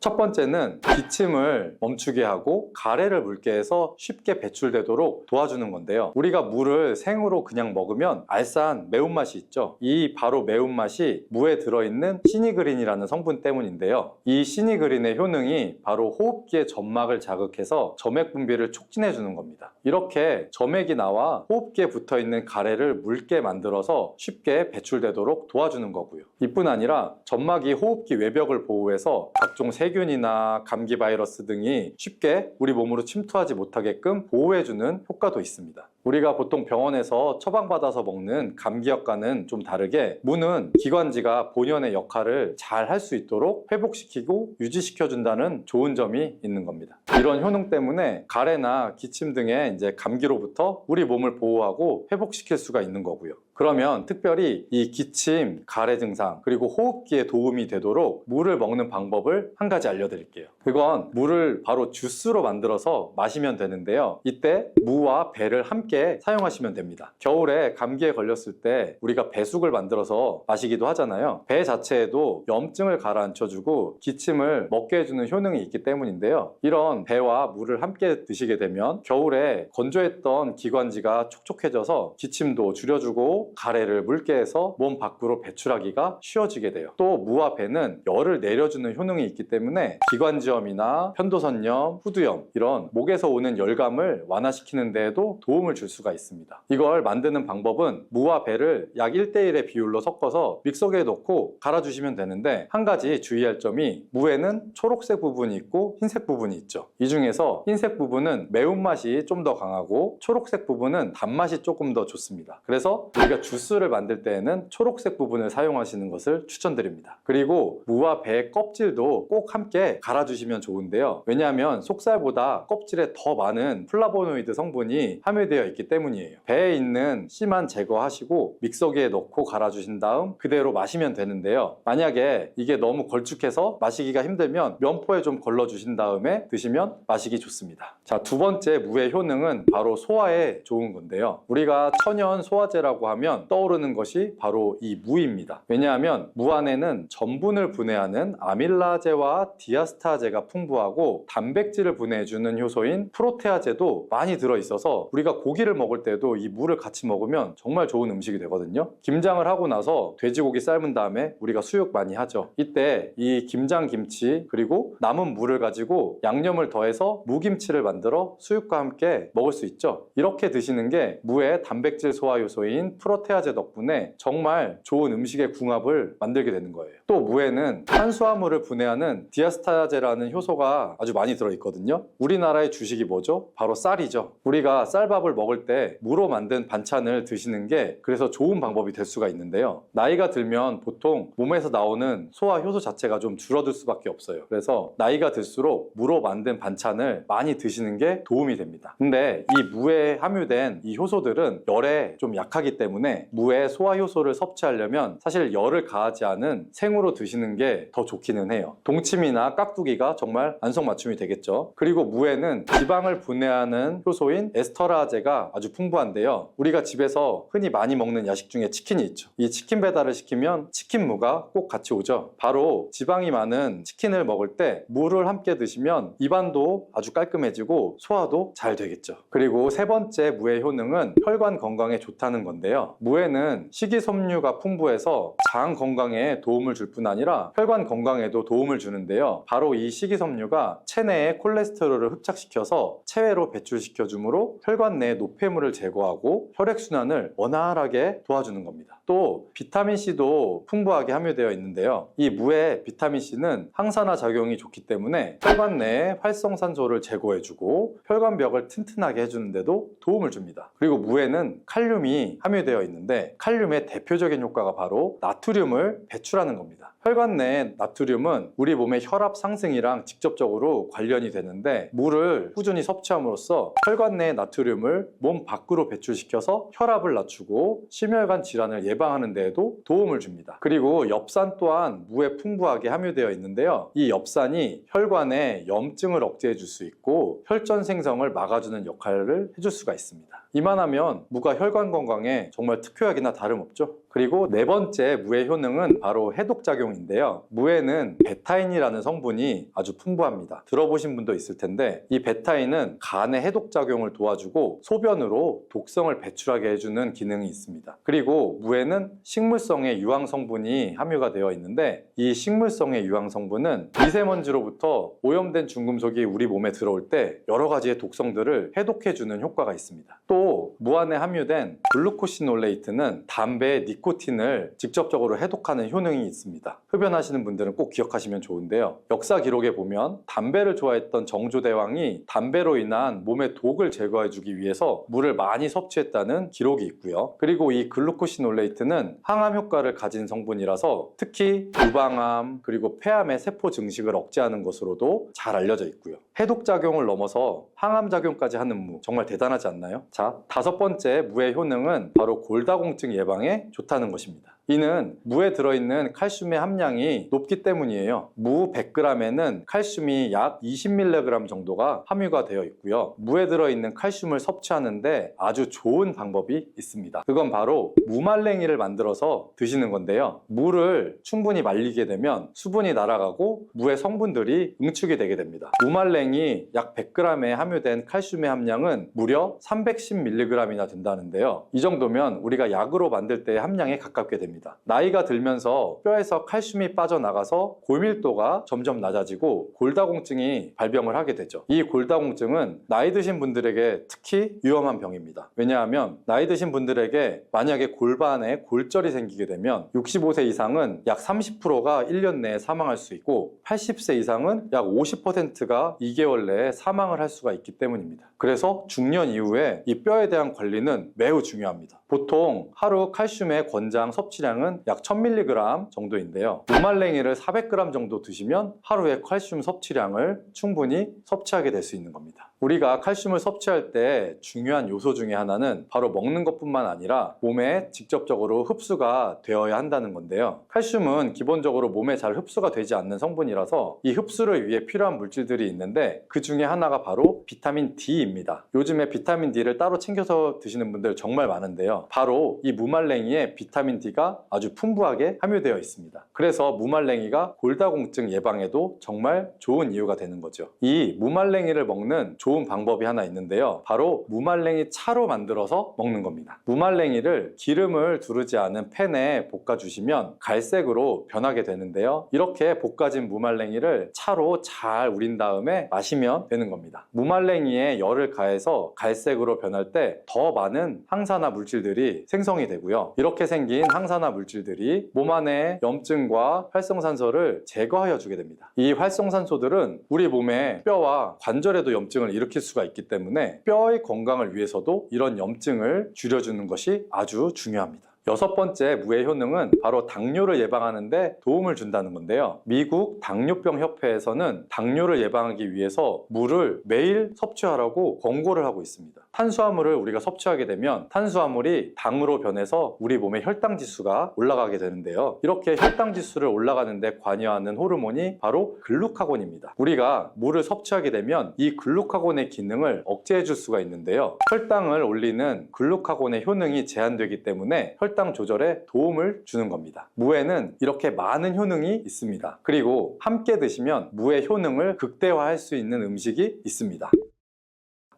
첫 번째는 기침을 멈추게 하고 가래를 묽게 해서 쉽게 배출되도록 도와주는 건데요. 우리가 무를 생으로 그냥 먹으면 알싸한 매운맛이 있죠. 이 바로 매운맛이 무에 들어있는 시니그린이라는 성분 때문인데요. 이 시니그린의 효능이 바로 호흡기의 점막을 자극해서 점액 분비를 촉진해 주는 겁니다. 이렇게 점액이 나와 호흡기에 붙어있는 가래를 묽게 만들어서 쉽게 배출되도록 도와주는 거고요. 이뿐 아니라 점막이 호흡기 외벽을 보호해서 각종 세균이나 감기 바이러스 등이 쉽게 우리 몸으로 침투하지 못하게끔 보호해주는 효과도 있습니다. 우리가 보통 병원에서 처방받아서 먹는 감기약과는 좀 다르게 무는 기관지가 본연의 역할을 잘 할 수 있도록 회복시키고 유지시켜준다는 좋은 점이 있는 겁니다. 이런 효능 때문에 가래나 기침 등의 이제 감기로부터 우리 몸을 보호하고 회복시킬 수가 있는 거고요. 그러면 특별히 이 기침, 가래 증상, 그리고 호흡기에 도움이 되도록 무를 먹는 방법을 한 가지 알려드릴게요. 그건 무를 바로 주스로 만들어서 마시면 되는데요. 이때 무와 배를 함께 사용하시면 됩니다. 겨울에 감기에 걸렸을 때 우리가 배숙을 만들어서 마시기도 하잖아요. 배 자체에도 염증을 가라앉혀주고 기침을 먹게 해주는 효능이 있기 때문인데요. 이런 배와 물을 함께 드시게 되면 겨울에 건조했던 기관지가 촉촉해져서 기침도 줄여주고 가래를 묽게 해서 몸 밖으로 배출하기가 쉬워지게 돼요. 또 무와 배는 열을 내려주는 효능이 있기 때문에 기관지염이나 편도선염, 후두염 이런 목에서 오는 열감을 완화시키는 데에도 도움을 줄 수가 있습니다. 이걸 만드는 방법은 무와 배를 약 1:1의 비율로 섞어서 믹서기에 넣고 갈아주시면 되는데 한 가지 주의할 점이 무에는 초록색 부분이 있고 흰색 부분이 있죠. 이 중에서 흰색 부분은 매운맛이 좀 더 강하고 초록색 부분은 단맛이 조금 더 좋습니다. 그래서 우리가 그래서 주스를 만들 때에는 초록색 부분을 사용하시는 것을 추천드립니다. 그리고 무와 배의 껍질도 꼭 함께 갈아주시면 좋은데요. 왜냐하면 속살보다 껍질에 더 많은 플라보노이드 성분이 함유되어 있기 때문이에요. 배에 있는 씨만 제거하시고 믹서기에 넣고 갈아주신 다음 그대로 마시면 되는데요. 만약에 이게 너무 걸쭉해서 마시기가 힘들면 면포에 좀 걸러주신 다음에 드시면 마시기 좋습니다. 자, 두 번째 무의 효능은 바로 소화에 좋은 건데요. 우리가 천연 소화제라고 하면 떠오르는 것이 바로 이 무입니다. 왜냐하면 무 안에는 전분을 분해하는 아밀라제와 디아스타제가 풍부하고 단백질을 분해해주는 효소인 프로테아제도 많이 들어있어서 우리가 고기를 먹을 때도 이 무를 같이 먹으면 정말 좋은 음식이 되거든요. 김장을 하고 나서 돼지고기 삶은 다음에 우리가 수육 많이 하죠. 이때 이 김장김치 그리고 남은 무를 가지고 양념을 더해서 무김치를 만들어 수육과 함께 먹을 수 있죠. 이렇게 드시는 게 무의 단백질 소화 요소인 프로테아제 덕분에 정말 좋은 음식의 궁합을 만들게 되는 거예요. 또 무에는 탄수화물을 분해하는 디아스타제라는 효소가 아주 많이 들어있거든요. 우리나라의 주식이 뭐죠? 바로 쌀이죠. 우리가 쌀밥을 먹을 때 무로 만든 반찬을 드시는 게 그래서 좋은 방법이 될 수가 있는데요. 나이가 들면 보통 몸에서 나오는 소화 효소 자체가 좀 줄어들 수밖에 없어요. 그래서 나이가 들수록 무로 만든 반찬을 많이 드시는 게 도움이 됩니다. 근데 이 무에 함유된 이 효소들은 열에 좀 약하기 때문에 무의 소화 효소를 섭취하려면 사실 열을 가하지 않은 생으로 드시는 게 더 좋기는 해요. 동치미나 깍두기가 정말 안성맞춤이 되겠죠. 그리고 무에는 지방을 분해하는 효소인 에스터라제가 아주 풍부한데요. 우리가 집에서 흔히 많이 먹는 야식 중에 치킨이 있죠. 이 치킨 배달을 시키면 치킨무가 꼭 같이 오죠. 바로 지방이 많은 치킨을 먹을 때 무를 함께 드시면 입안도 아주 깔끔해지고 소화도 잘 되겠죠. 그리고 세 번째 무의 효능은 혈관 건강에 좋다는 건데요. 무에는 식이섬유가 풍부해서 장 건강에 도움을 줄 뿐 아니라 혈관 건강에도 도움을 주는데요. 바로 이 식이섬유가 체내의 콜레스테롤을 흡착시켜서 체외로 배출시켜 주므로 혈관 내 노폐물을 제거하고 혈액순환을 원활하게 도와주는 겁니다. 또 비타민C도 풍부하게 함유되어 있는데요. 이 무의 비타민C는 항산화 작용이 좋기 때문에 혈관 내의 활성산소를 제거해주고 혈관벽을 튼튼하게 해주는데도 도움을 줍니다. 그리고 무에는 칼륨이 함유되어 있는데 칼륨의 대표적인 효과가 바로 나트륨을 배출하는 겁니다. 혈관 내의 나트륨은 우리 몸의 혈압 상승이랑 직접적으로 관련이 되는데 무를 꾸준히 섭취함으로써 혈관 내의 나트륨을 몸 밖으로 배출시켜서 혈압을 낮추고 심혈관 질환을 예방하는 데에도 도움을 줍니다. 그리고 엽산 또한 무에 풍부하게 함유되어 있는데요. 이 엽산이 혈관의 염증을 억제해 줄 수 있고 혈전 생성을 막아주는 역할을 해줄 수가 있습니다. 이만하면 무가 혈관 건강에 정말 특효약이나 다름없죠. 그리고 네 번째 무의 효능은 바로 해독작용인데요. 무에는 베타인이라는 성분이 아주 풍부합니다. 들어보신 분도 있을 텐데 이 베타인은 간의 해독작용을 도와주고 소변으로 독성을 배출하게 해주는 기능이 있습니다. 그리고 무에는 식물성의 유황성분이 함유가 되어 있는데 이 식물성의 유황성분은 미세먼지로부터 오염된 중금속이 우리 몸에 들어올 때 여러 가지의 독성들을 해독해주는 효과가 있습니다. 또 무 안에 함유된 글루코시놀레이트는 담배의 니코틴을 직접적으로 해독하는 효능이 있습니다. 흡연하시는 분들은 꼭 기억하시면 좋은데요. 역사 기록에 보면 담배를 좋아했던 정조대왕이 담배로 인한 몸의 독을 제거해주기 위해서 물을 많이 섭취했다는 기록이 있고요. 그리고 이 글루코시놀레이트는 항암 효과를 가진 성분이라서 특히 유방암 그리고 폐암의 세포 증식을 억제하는 것으로도 잘 알려져 있고요. 해독작용을 넘어서 항암작용까지 하는 무 정말 대단하지 않나요? 자, 다섯 번째 무의 효능은 바로 골다공증 예방에 좋다는 것입니다. 이는 무에 들어있는 칼슘의 함량이 높기 때문이에요. 무 100g에는 칼슘이 약 20mg 정도가 함유가 되어 있고요. 무에 들어있는 칼슘을 섭취하는데 아주 좋은 방법이 있습니다. 그건 바로 무말랭이를 만들어서 드시는 건데요. 무를 충분히 말리게 되면 수분이 날아가고 무의 성분들이 응축이 되게 됩니다. 무말랭이 약 100g에 함유된 칼슘의 함량은 무려 310mg이나 된다는데요. 이 정도면 우리가 약으로 만들 때의 함량에 가깝게 됩니다. 나이가 들면서 뼈에서 칼슘이 빠져나가서 골밀도가 점점 낮아지고 골다공증이 발병을 하게 되죠. 이 골다공증은 나이 드신 분들에게 특히 위험한 병입니다. 왜냐하면 나이 드신 분들에게 만약에 골반에 골절이 생기게 되면 65세 이상은 약 30%가 1년 내에 사망할 수 있고 80세 이상은 약 50%가 2개월 내에 사망을 할 수가 있기 때문입니다. 그래서 중년 이후에 이 뼈에 대한 관리는 매우 중요합니다. 보통 하루 칼슘의 권장 섭취량은 약 1000mg 정도인데요. 무말랭이를 400g 정도 드시면 하루의 칼슘 섭취량을 충분히 섭취하게 될 수 있는 겁니다. 우리가 칼슘을 섭취할 때 중요한 요소 중에 하나는 바로 먹는 것뿐만 아니라 몸에 직접적으로 흡수가 되어야 한다는 건데요. 칼슘은 기본적으로 몸에 잘 흡수가 되지 않는 성분이라서 이 흡수를 위해 필요한 물질들이 있는데 그 중에 하나가 바로 비타민 D입니다. 요즘에 비타민 D를 따로 챙겨서 드시는 분들 정말 많은데요. 바로 이 무말랭이에 비타민 D가 아주 풍부하게 함유되어 있습니다. 그래서 무말랭이가 골다공증 예방에도 정말 좋은 이유가 되는 거죠. 이 무말랭이를 먹는 좋은 방법이 하나 있는데요. 바로 무말랭이 차로 만들어서 먹는 겁니다. 무말랭이를 기름을 두르지 않은 팬에 볶아주시면 갈색으로 변하게 되는데요. 이렇게 볶아진 무말랭이를 차로 잘 우린 다음에 마시면 되는 겁니다. 무말랭이에 열을 가해서 갈색으로 변할 때 더 많은 항산화 물질들이 생성이 되고요. 이렇게 생긴 항산화 물질들이 몸 안에 염증과 활성산소를 제거하여 주게 됩니다. 이 활성산소들은 우리 몸의 뼈와 관절에도 염증을 일으킬 수가 있기 때문에 뼈의 건강을 위해서도 이런 염증을 줄여주는 것이 아주 중요합니다. 여섯 번째 무의 효능은 바로 당뇨를 예방하는 데 도움을 준다는 건데요. 미국 당뇨병 협회에서는 당뇨를 예방하기 위해서 물을 매일 섭취하라고 권고를 하고 있습니다. 탄수화물을 우리가 섭취하게 되면 탄수화물이 당으로 변해서 우리 몸의 혈당 지수가 올라가게 되는데요. 이렇게 혈당 지수를 올라가는 데 관여하는 호르몬이 바로 글루카곤입니다. 우리가 물을 섭취하게 되면 이 글루카곤의 기능을 억제해 줄 수가 있는데요. 혈당을 올리는 글루카곤의 효능이 제한되기 때문에 혈당 조절에 도움을 주는 겁니다. 무에는 이렇게 많은 효능이 있습니다. 그리고 함께 드시면 무의 효능을 극대화할 수 있는 음식이 있습니다.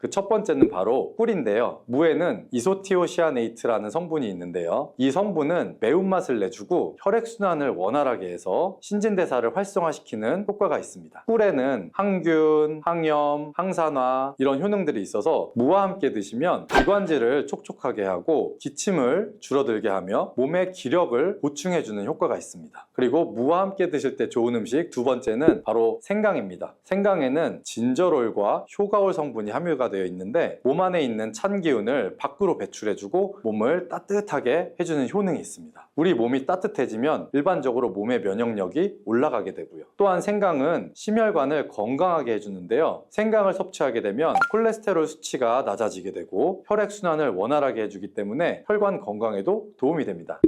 그 첫 번째는 바로 꿀인데요. 무에는 이소티오시아네이트라는 성분이 있는데요. 이 성분은 매운맛을 내주고 혈액순환을 원활하게 해서 신진대사를 활성화시키는 효과가 있습니다. 꿀에는 항균, 항염, 항산화 이런 효능들이 있어서 무와 함께 드시면 기관지를 촉촉하게 하고 기침을 줄어들게 하며 몸의 기력을 보충해주는 효과가 있습니다. 그리고 무와 함께 드실 때 좋은 음식 두 번째는 바로 생강입니다. 생강에는 진저롤과 효가올 성분이 함유가 되어 있는데 몸 안에 있는 찬 기운을 밖으로 배출해주고 몸을 따뜻하게 해주는 효능이 있습니다. 우리 몸이 따뜻해지면 일반적으로 몸의 면역력이 올라가게 되고요. 또한 생강은 심혈관을 건강하게 해주는데요. 생강을 섭취하게 되면 콜레스테롤 수치가 낮아지게 되고 혈액순환을 원활하게 해주기 때문에 혈관 건강에도 도움이 됩니다.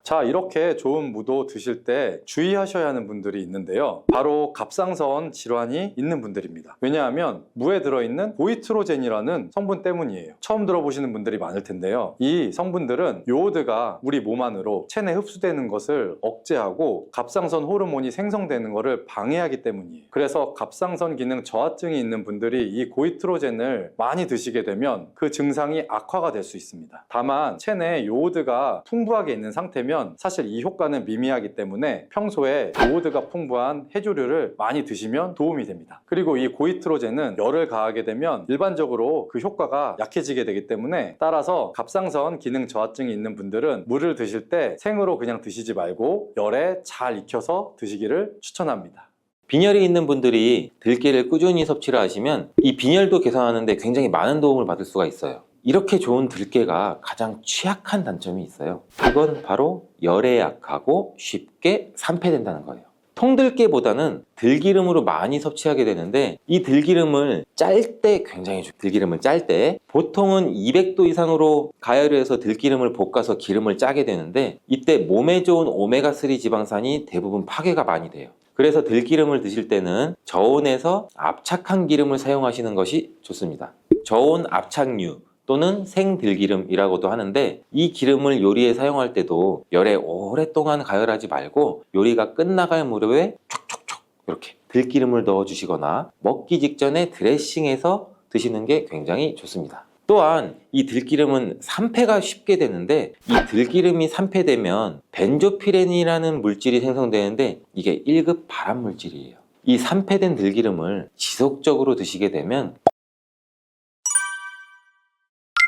자, 이렇게 좋은 무도 드실 때 주의하셔야 하는 분들이 있는데요. 바로 갑상선 질환이 있는 분들입니다. 왜냐하면 무에 들어있는 고이트로젠이라는 성분 때문이에요. 처음 들어보시는 분들이 많을 텐데요. 이 성분들은 요오드가 우리 몸 안으로 체내 흡수되는 것을 억제하고 갑상선 호르몬이 생성되는 것을 방해하기 때문이에요. 그래서 갑상선 기능 저하증이 있는 분들이 이 고이트로젠을 많이 드시게 되면 그 증상이 악화가 될 수 있습니다. 다만 체내에 요오드가 풍부하게 있는 상태면 사실 이 효과는 미미하기 때문에 평소에 요오드가 풍부한 해조류를 많이 드시면 도움이 됩니다. 그리고 이 고이트로젠은 열을 가하게 되면 일반적으로 그 효과가 약해지게 되기 때문에 따라서 갑상선 기능 저하증이 있는 분들은 물을 드실 때 생으로 그냥 드시지 말고 열에 잘 익혀서 드시기를 추천합니다. 빈혈이 있는 분들이 들깨를 꾸준히 섭취를 하시면 이 빈혈도 개선하는 데 굉장히 많은 도움을 받을 수가 있어요. 이렇게 좋은 들깨가 가장 취약한 단점이 있어요. 그건 바로 열에 약하고 쉽게 산패된다는 거예요. 통들깨보다는 들기름으로 많이 섭취하게 되는데 이 들기름을 짤 때 굉장히 좋아요. 들기름을 짤 때 보통은 200도 이상으로 가열을 해서 들기름을 볶아서 기름을 짜게 되는데 이때 몸에 좋은 오메가3 지방산이 대부분 파괴가 많이 돼요. 그래서 들기름을 드실 때는 저온에서 압착한 기름을 사용하시는 것이 좋습니다. 저온 압착류 또는 생들기름이라고도 하는데 이 기름을 요리에 사용할 때도 열에 오랫동안 가열하지 말고 요리가 끝나갈 무렵에 촉촉촉 이렇게 들기름을 넣어 주시거나 먹기 직전에 드레싱해서 드시는 게 굉장히 좋습니다. 또한 이 들기름은 산패가 쉽게 되는데 이 들기름이 산패되면 벤조피렌이라는 물질이 생성되는데 이게 1급 발암 물질이에요. 이 산패된 들기름을 지속적으로 드시게 되면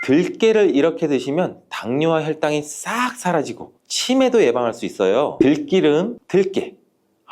들깨를 이렇게 드시면 당뇨와 혈당이 싹 사라지고 치매도 예방할 수 있어요. 들기름, 들깨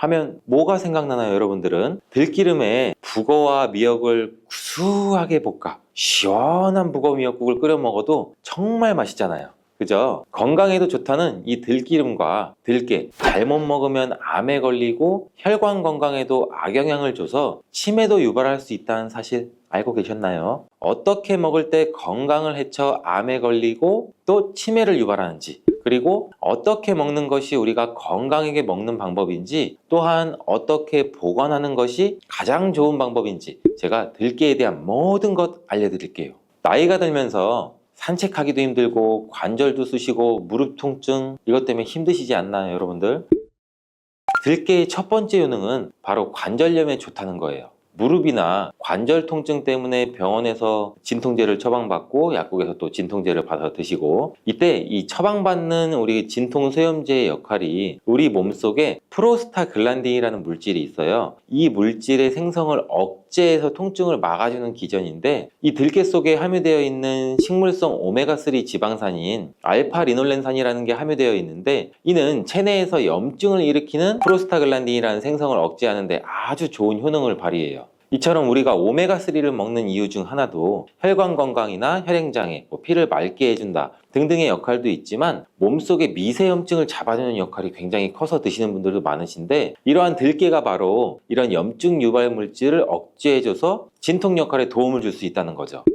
하면 뭐가 생각나나요, 여러분들은? 들기름에 북어와 미역을 구수하게 볶아 시원한 북어 미역국을 끓여 먹어도 정말 맛있잖아요. 그죠? 건강에도 좋다는 이 들기름과 들깨 잘못 먹으면 암에 걸리고 혈관 건강에도 악영향을 줘서 치매도 유발할 수 있다는 사실 알고 계셨나요? 어떻게 먹을 때 건강을 해쳐 암에 걸리고 또 치매를 유발하는지, 그리고 어떻게 먹는 것이 우리가 건강하게 먹는 방법인지, 또한 어떻게 보관하는 것이 가장 좋은 방법인지 제가 들깨에 대한 모든 것 알려드릴게요. 나이가 들면서 산책하기도 힘들고 관절도 쑤시고 무릎 통증 이것 때문에 힘드시지 않나요, 여러분들? 들깨의 첫 번째 효능은 바로 관절염에 좋다는 거예요. 무릎이나 관절 통증 때문에 병원에서 진통제를 처방받고 약국에서 또 진통제를 받아 드시고, 이때 이 처방받는 우리 진통소염제의 역할이 우리 몸속에 프로스타글란딘이라는 물질이 있어요. 이 물질의 생성을 억제해서 통증을 막아주는 기전인데, 이 들깨 속에 함유되어 있는 식물성 오메가3 지방산인 알파리놀렌산이라는 게 함유되어 있는데, 이는 체내에서 염증을 일으키는 프로스타글란딘이라는 생성을 억제하는 데 아주 좋은 효능을 발휘해요. 이처럼 우리가 오메가3를 먹는 이유 중 하나도 혈관 건강이나 혈행장애, 피를 맑게 해준다 등등의 역할도 있지만, 몸속의 미세염증을 잡아주는 역할이 굉장히 커서 드시는 분들도 많으신데, 이러한 들깨가 바로 이런 염증 유발 물질을 억제해줘서 진통 역할에 도움을 줄 수 있다는 거죠.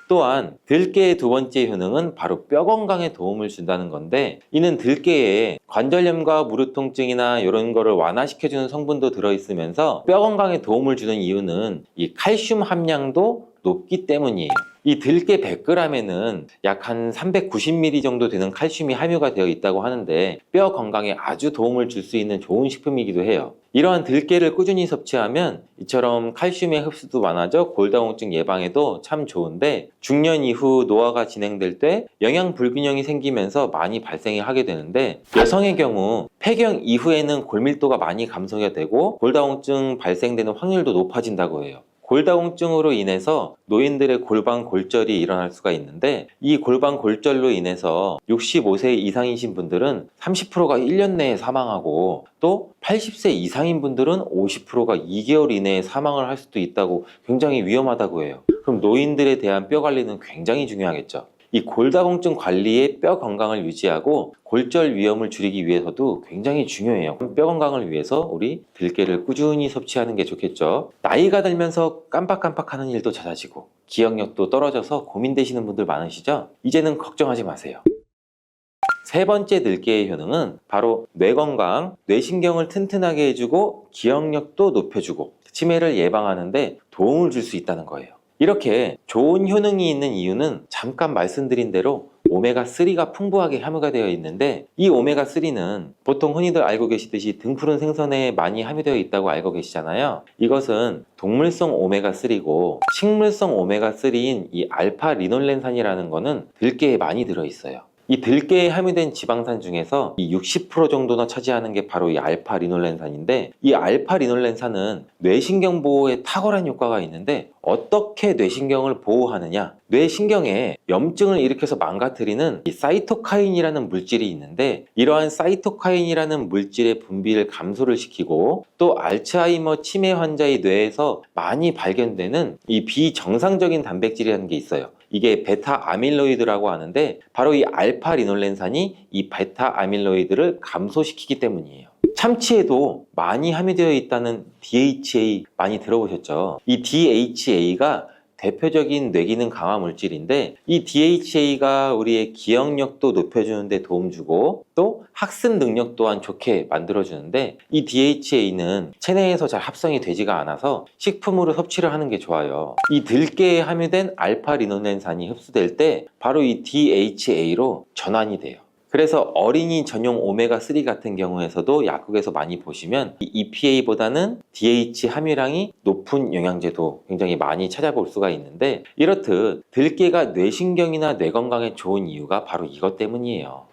또한 들깨의 두 번째 효능은 바로 뼈 건강에 도움을 준다는 건데, 이는 들깨에 관절염과 무릎 통증이나 이런 거를 완화시켜주는 성분도 들어있으면서 뼈 건강에 도움을 주는 이유는 이 칼슘 함량도 높기 때문이에요. 이 들깨 100g에는 약 한 390ml 정도 되는 칼슘이 함유가 되어 있다고 하는데, 뼈 건강에 아주 도움을 줄 수 있는 좋은 식품이기도 해요. 이러한 들깨를 꾸준히 섭취하면 이처럼 칼슘의 흡수도 많아져 골다공증 예방에도 참 좋은데, 중년 이후 노화가 진행될 때 영양 불균형이 생기면서 많이 발생이 하게 되는데, 여성의 경우 폐경 이후에는 골밀도가 많이 감소가 되고 골다공증 발생되는 확률도 높아진다고 해요. 골다공증으로 인해서 노인들의 골반 골절이 일어날 수가 있는데, 이 골반 골절로 인해서 65세 이상이신 분들은 30%가 1년 내에 사망하고, 또 80세 이상인 분들은 50%가 2개월 이내에 사망을 할 수도 있다고, 굉장히 위험하다고 해요. 그럼 노인들에 대한 뼈 관리는 굉장히 중요하겠죠. 이 골다공증 관리에 뼈 건강을 유지하고 골절 위험을 줄이기 위해서도 굉장히 중요해요. 뼈 건강을 위해서 우리 들깨를 꾸준히 섭취하는 게 좋겠죠. 나이가 들면서 깜빡깜빡하는 일도 잦아지고 기억력도 떨어져서 고민되시는 분들 많으시죠? 이제는 걱정하지 마세요. 세 번째 들깨의 효능은 바로 뇌 건강, 뇌신경을 튼튼하게 해주고 기억력도 높여주고 치매를 예방하는 데 도움을 줄 수 있다는 거예요. 이렇게 좋은 효능이 있는 이유는 잠깐 말씀드린 대로 오메가3가 풍부하게 함유가 되어 있는데, 이 오메가3는 보통 흔히들 알고 계시듯이 등푸른 생선에 많이 함유되어 있다고 알고 계시잖아요. 이것은 동물성 오메가3고, 식물성 오메가3인 이 알파리놀렌산이라는 거는 들깨에 많이 들어있어요. 이 들깨에 함유된 지방산 중에서 이 60% 정도나 차지하는 게 바로 이 알파리놀렌산인데, 이 알파리놀렌산은 뇌신경 보호에 탁월한 효과가 있는데, 어떻게 뇌신경을 보호하느냐? 뇌신경에 염증을 일으켜서 망가뜨리는 이 사이토카인이라는 물질이 있는데, 이러한 사이토카인이라는 물질의 분비를 감소를 시키고, 또 알츠하이머 치매 환자의 뇌에서 많이 발견되는 이 비정상적인 단백질이라는 게 있어요. 이게 베타 아밀로이드라고 하는데, 바로 이 알파리놀렌산이 이 베타 아밀로이드를 감소시키기 때문이에요. 참치에도 많이 함유되어 있다는 DHA 많이 들어보셨죠? 이 DHA가 대표적인 뇌기능 강화 물질인데, 이 DHA가 우리의 기억력도 높여주는 데 도움 주고 또 학습 능력 또한 좋게 만들어주는데, 이 DHA는 체내에서 잘 합성이 되지가 않아서 식품으로 섭취를 하는 게 좋아요. 이 들깨에 함유된 알파리놀렌산이 흡수될 때 바로 이 DHA로 전환이 돼요. 그래서 어린이 전용 오메가3 같은 경우에서도 약국에서 많이 보시면 이 EPA보다는 DH 함유량이 높은 영양제도 굉장히 많이 찾아볼 수가 있는데, 이렇듯 들깨가 뇌신경이나 뇌 건강에 좋은 이유가 바로 이것 때문이에요.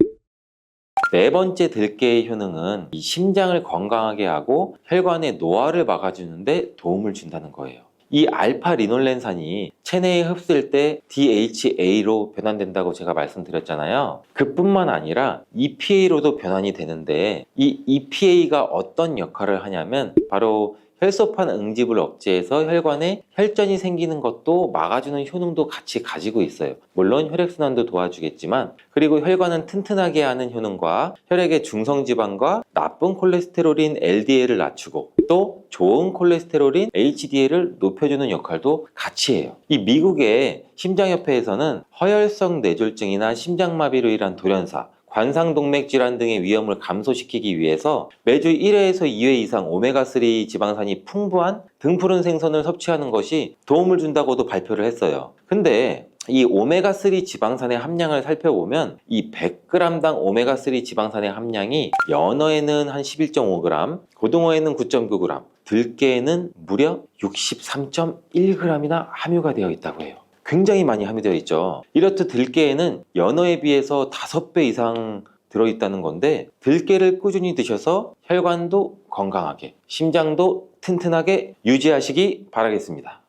네 번째 들깨의 효능은 이 심장을 건강하게 하고 혈관의 노화를 막아주는 데 도움을 준다는 거예요. 이 알파 리놀렌산이 체내에 흡수될 때 DHA로 변환된다고 제가 말씀드렸잖아요. 그뿐만 아니라 EPA로도 변환이 되는데 이 EPA가 어떤 역할을 하냐면 바로 혈소판 응집을 억제해서 혈관에 혈전이 생기는 것도 막아주는 효능도 같이 가지고 있어요. 물론 혈액순환도 도와주겠지만, 그리고 혈관은 튼튼하게 하는 효능과 혈액의 중성지방과 나쁜 콜레스테롤인 LDL을 낮추고 또 좋은 콜레스테롤인 HDL을 높여주는 역할도 같이 해요. 이 미국의 심장협회에서는 허혈성 뇌졸중이나 심장마비로 인한 돌연사, 관상동맥 질환 등의 위험을 감소시키기 위해서 매주 1회에서 2회 이상 오메가3 지방산이 풍부한 등푸른 생선을 섭취하는 것이 도움을 준다고도 발표를 했어요. 근데 이 오메가3 지방산의 함량을 살펴보면 이 100g당 오메가3 지방산의 함량이 연어에는 한 11.5g, 고등어에는 9.9g, 들깨에는 무려 63.1g이나 함유가 되어 있다고 해요. 굉장히 많이 함유되어 있죠. 이렇듯 들깨에는 연어에 비해서 5배 이상 들어있다는 건데, 들깨를 꾸준히 드셔서 혈관도 건강하게, 심장도 튼튼하게 유지하시기 바라겠습니다.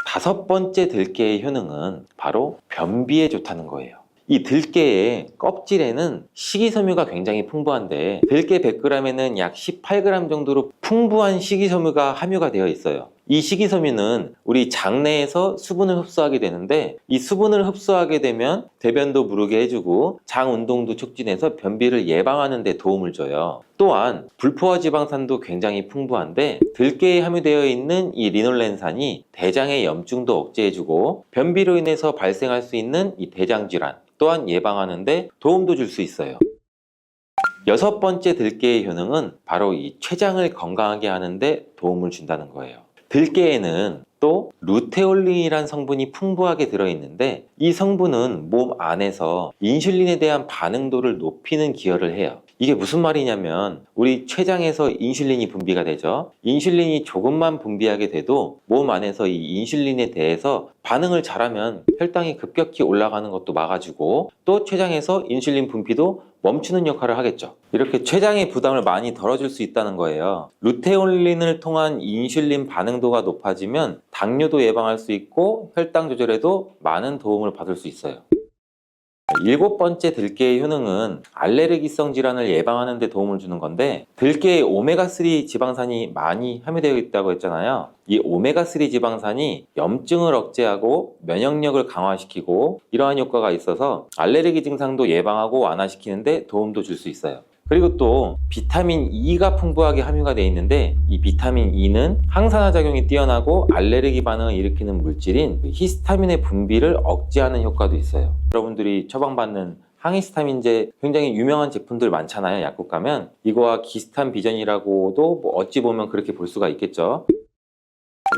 5번째 들깨의 효능은 바로 변비에 좋다는 거예요. 이 들깨의 껍질에는 식이섬유가 굉장히 풍부한데, 들깨 100g에는 약 18g 정도로 풍부한 식이섬유가 함유가 되어 있어요. 이 식이섬유는 우리 장내에서 수분을 흡수하게 되는데, 이 수분을 흡수하게 되면 대변도 무르게 해주고 장 운동도 촉진해서 변비를 예방하는 데 도움을 줘요. 또한 불포화 지방산도 굉장히 풍부한데, 들깨에 함유되어 있는 이 리놀렌산이 대장의 염증도 억제해주고 변비로 인해서 발생할 수 있는 이 대장 질환 또한 예방하는 데 도움도 줄 수 있어요. 6번째 들깨의 효능은 바로 이 췌장을 건강하게 하는데 도움을 준다는 거예요. 들깨에는 또 루테올린이란 성분이 풍부하게 들어있는데, 이 성분은 몸 안에서 인슐린에 대한 반응도를 높이는 기여를 해요. 이게 무슨 말이냐면, 우리 췌장에서 인슐린이 분비가 되죠. 인슐린이 조금만 분비하게 돼도 몸 안에서 이 인슐린에 대해서 반응을 잘하면 혈당이 급격히 올라가는 것도 막아주고, 또 췌장에서 인슐린 분비도 멈추는 역할을 하겠죠. 이렇게 췌장의 부담을 많이 덜어줄 수 있다는 거예요. 루테올린을 통한 인슐린 반응도가 높아지면 당뇨도 예방할 수 있고 혈당 조절에도 많은 도움을 받을 수 있어요. 7번째 들깨의 효능은 알레르기성 질환을 예방하는 데 도움을 주는 건데, 들깨에 오메가3 지방산이 많이 함유되어 있다고 했잖아요. 이 오메가3 지방산이 염증을 억제하고 면역력을 강화시키고 이러한 효과가 있어서 알레르기 증상도 예방하고 완화시키는 데 도움도 줄 수 있어요. 그리고 또 비타민 E가 풍부하게 함유가 되어 있는데, 이 비타민 E는 항산화 작용이 뛰어나고 알레르기 반응을 일으키는 물질인 히스타민의 분비를 억제하는 효과도 있어요. 여러분들이 처방받는 항히스타민제 굉장히 유명한 제품들 많잖아요. 약국 가면 이거와 기스탄 비전이라고도 뭐 어찌 보면 그렇게 볼 수가 있겠죠.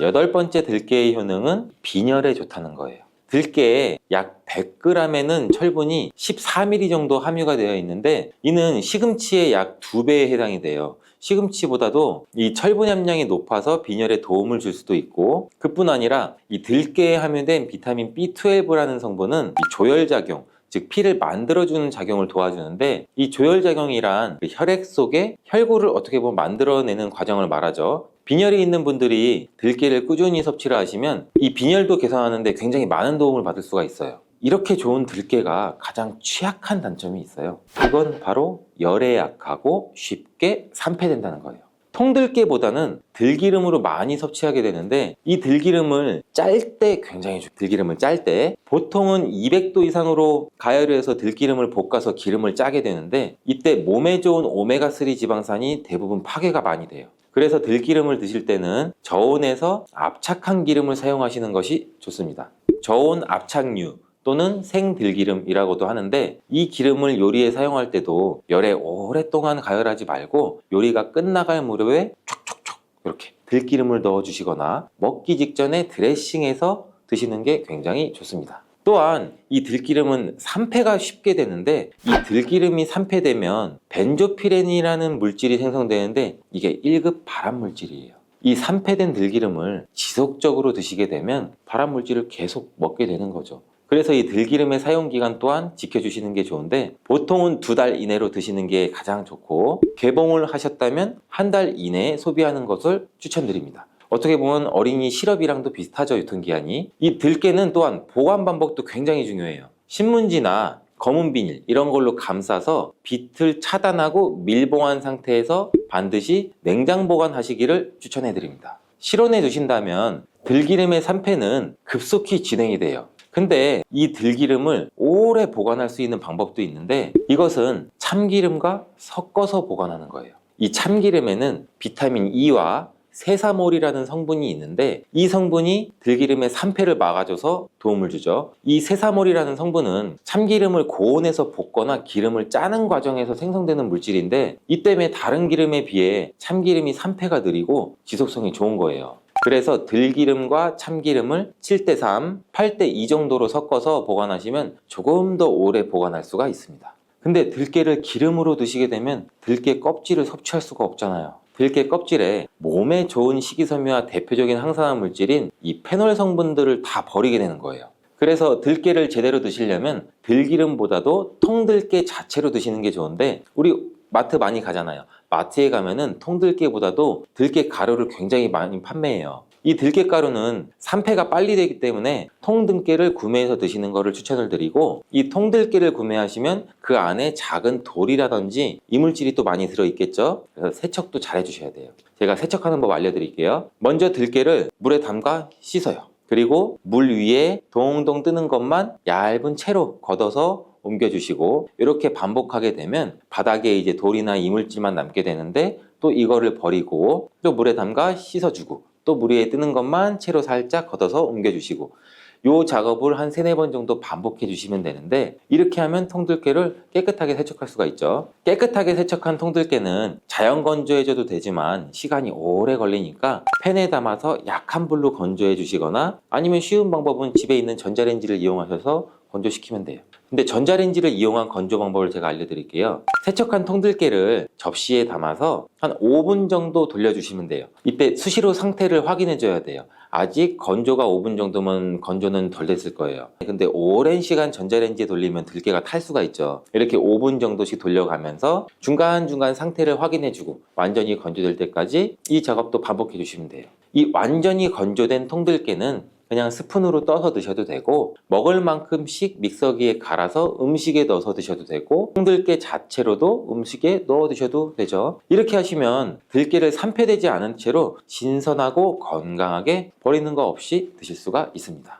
8번째 들깨의 효능은 빈혈에 좋다는 거예요. 들깨에 약 100g에는 철분이 14mg 정도 함유가 되어 있는데, 이는 시금치의 약 2배에 해당이 돼요. 시금치보다도 이 철분 함량이 높아서 빈혈에 도움을 줄 수도 있고, 그뿐 아니라 이 들깨에 함유된 비타민 B12라는 성분은 이 조혈작용, 즉 피를 만들어주는 작용을 도와주는데, 이 조혈작용이란 그 혈액 속에 혈구를 어떻게 보면 만들어내는 과정을 말하죠. 빈혈이 있는 분들이 들깨를 꾸준히 섭취를 하시면 이 빈혈도 개선하는 데 굉장히 많은 도움을 받을 수가 있어요. 이렇게 좋은 들깨가 가장 취약한 단점이 있어요. 그건 바로 열에 약하고 쉽게 산패된다는 거예요. 통들깨보다는 들기름으로 많이 섭취하게 되는데, 이 들기름을 짤 때 굉장히 좋아요. 들기름을 짤 때 보통은 200도 이상으로 가열을 해서 들기름을 볶아서 기름을 짜게 되는데, 이때 몸에 좋은 오메가3 지방산이 대부분 파괴가 많이 돼요. 그래서 들기름을 드실 때는 저온에서 압착한 기름을 사용하시는 것이 좋습니다. 저온 압착유 또는 생들기름이라고도 하는데, 이 기름을 요리에 사용할 때도 열에 오랫동안 가열하지 말고 요리가 끝나갈 무렵에 촉촉촉 이렇게 들기름을 넣어 주시거나 먹기 직전에 드레싱해서 드시는 게 굉장히 좋습니다. 또한 이 들기름은 산패가 쉽게 되는데, 이 들기름이 산패되면 벤조피렌이라는 물질이 생성되는데, 이게 1급 발암물질이에요. 이 산패된 들기름을 지속적으로 드시게 되면 발암물질을 계속 먹게 되는 거죠. 그래서 이 들기름의 사용기간 또한 지켜주시는 게 좋은데, 보통은 2달 이내로 드시는 게 가장 좋고, 개봉을 하셨다면 1달 이내에 소비하는 것을 추천드립니다. 어떻게 보면 어린이 시럽이랑도 비슷하죠, 유통기한이. 이 들깨는 또한 보관 방법도 굉장히 중요해요. 신문지나 검은 비닐 이런 걸로 감싸서 빛을 차단하고 밀봉한 상태에서 반드시 냉장 보관하시기를 추천해 드립니다. 실온에 두신다면 들기름의 산패는 급속히 진행이 돼요. 근데 이 들기름을 오래 보관할 수 있는 방법도 있는데 이것은 참기름과 섞어서 보관하는 거예요. 이 참기름에는 비타민 E와 세사몰이라는 성분이 있는데 이 성분이 들기름의 산패를 막아줘서 도움을 주죠. 이 세사몰이라는 성분은 참기름을 고온에서 볶거나 기름을 짜는 과정에서 생성되는 물질인데 이 때문에 다른 기름에 비해 참기름이 산패가 느리고 지속성이 좋은 거예요. 그래서 들기름과 참기름을 7:3, 8:2 정도로 섞어서 보관하시면 조금 더 오래 보관할 수가 있습니다. 근데 들깨를 기름으로 드시게 되면 들깨 껍질을 섭취할 수가 없잖아요. 들깨 껍질에 몸에 좋은 식이섬유와 대표적인 항산화 물질인 이 페놀 성분들을 다 버리게 되는 거예요. 그래서 들깨를 제대로 드시려면 들기름보다도 통들깨 자체로 드시는 게 좋은데 우리 마트 많이 가잖아요. 마트에 가면은 통들깨보다도 들깨 가루를 굉장히 많이 판매해요. 이 들깨 가루는 산패가 빨리 되기 때문에 통들깨를 구매해서 드시는 것을 추천을 드리고 이 통들깨를 구매하시면 그 안에 작은 돌이라든지 이물질이 또 많이 들어있겠죠. 그래서 세척도 잘 해주셔야 돼요. 제가 세척하는 법 알려드릴게요. 먼저 들깨를 물에 담가 씻어요. 그리고 물 위에 동동 뜨는 것만 얇은 채로 걷어서 옮겨주시고 이렇게 반복하게 되면 바닥에 이제 돌이나 이물질만 남게 되는데 또 이거를 버리고 또 물에 담가 씻어주고 또 물 위에 뜨는 것만 채로 살짝 걷어서 옮겨주시고 이 작업을 한 3-4번 정도 반복해 주시면 되는데 이렇게 하면 통들깨를 깨끗하게 세척할 수가 있죠. 깨끗하게 세척한 통들깨는 자연 건조해줘도 되지만 시간이 오래 걸리니까 팬에 담아서 약한 불로 건조해 주시거나 아니면 쉬운 방법은 집에 있는 전자레인지를 이용하셔서 건조시키면 돼요. 근데 전자레인지를 이용한 건조 방법을 제가 알려드릴게요. 세척한 통들깨를 접시에 담아서 한 5분 정도 돌려주시면 돼요. 이때 수시로 상태를 확인해 줘야 돼요. 아직 건조가 5분 정도면 건조는 덜 됐을 거예요. 근데 오랜 시간 전자레인지에 돌리면 들깨가 탈 수가 있죠. 이렇게 5분 정도씩 돌려가면서 중간중간 상태를 확인해 주고 완전히 건조될 때까지 이 작업도 반복해 주시면 돼요. 이 완전히 건조된 통들깨는 그냥 스푼으로 떠서 드셔도 되고 먹을 만큼씩 믹서기에 갈아서 음식에 넣어서 드셔도 되고 통들깨 자체로도 음식에 넣어 드셔도 되죠. 이렇게 하시면 들깨를 산패되지 않은 채로 신선하고 건강하게 버리는 거 없이 드실 수가 있습니다.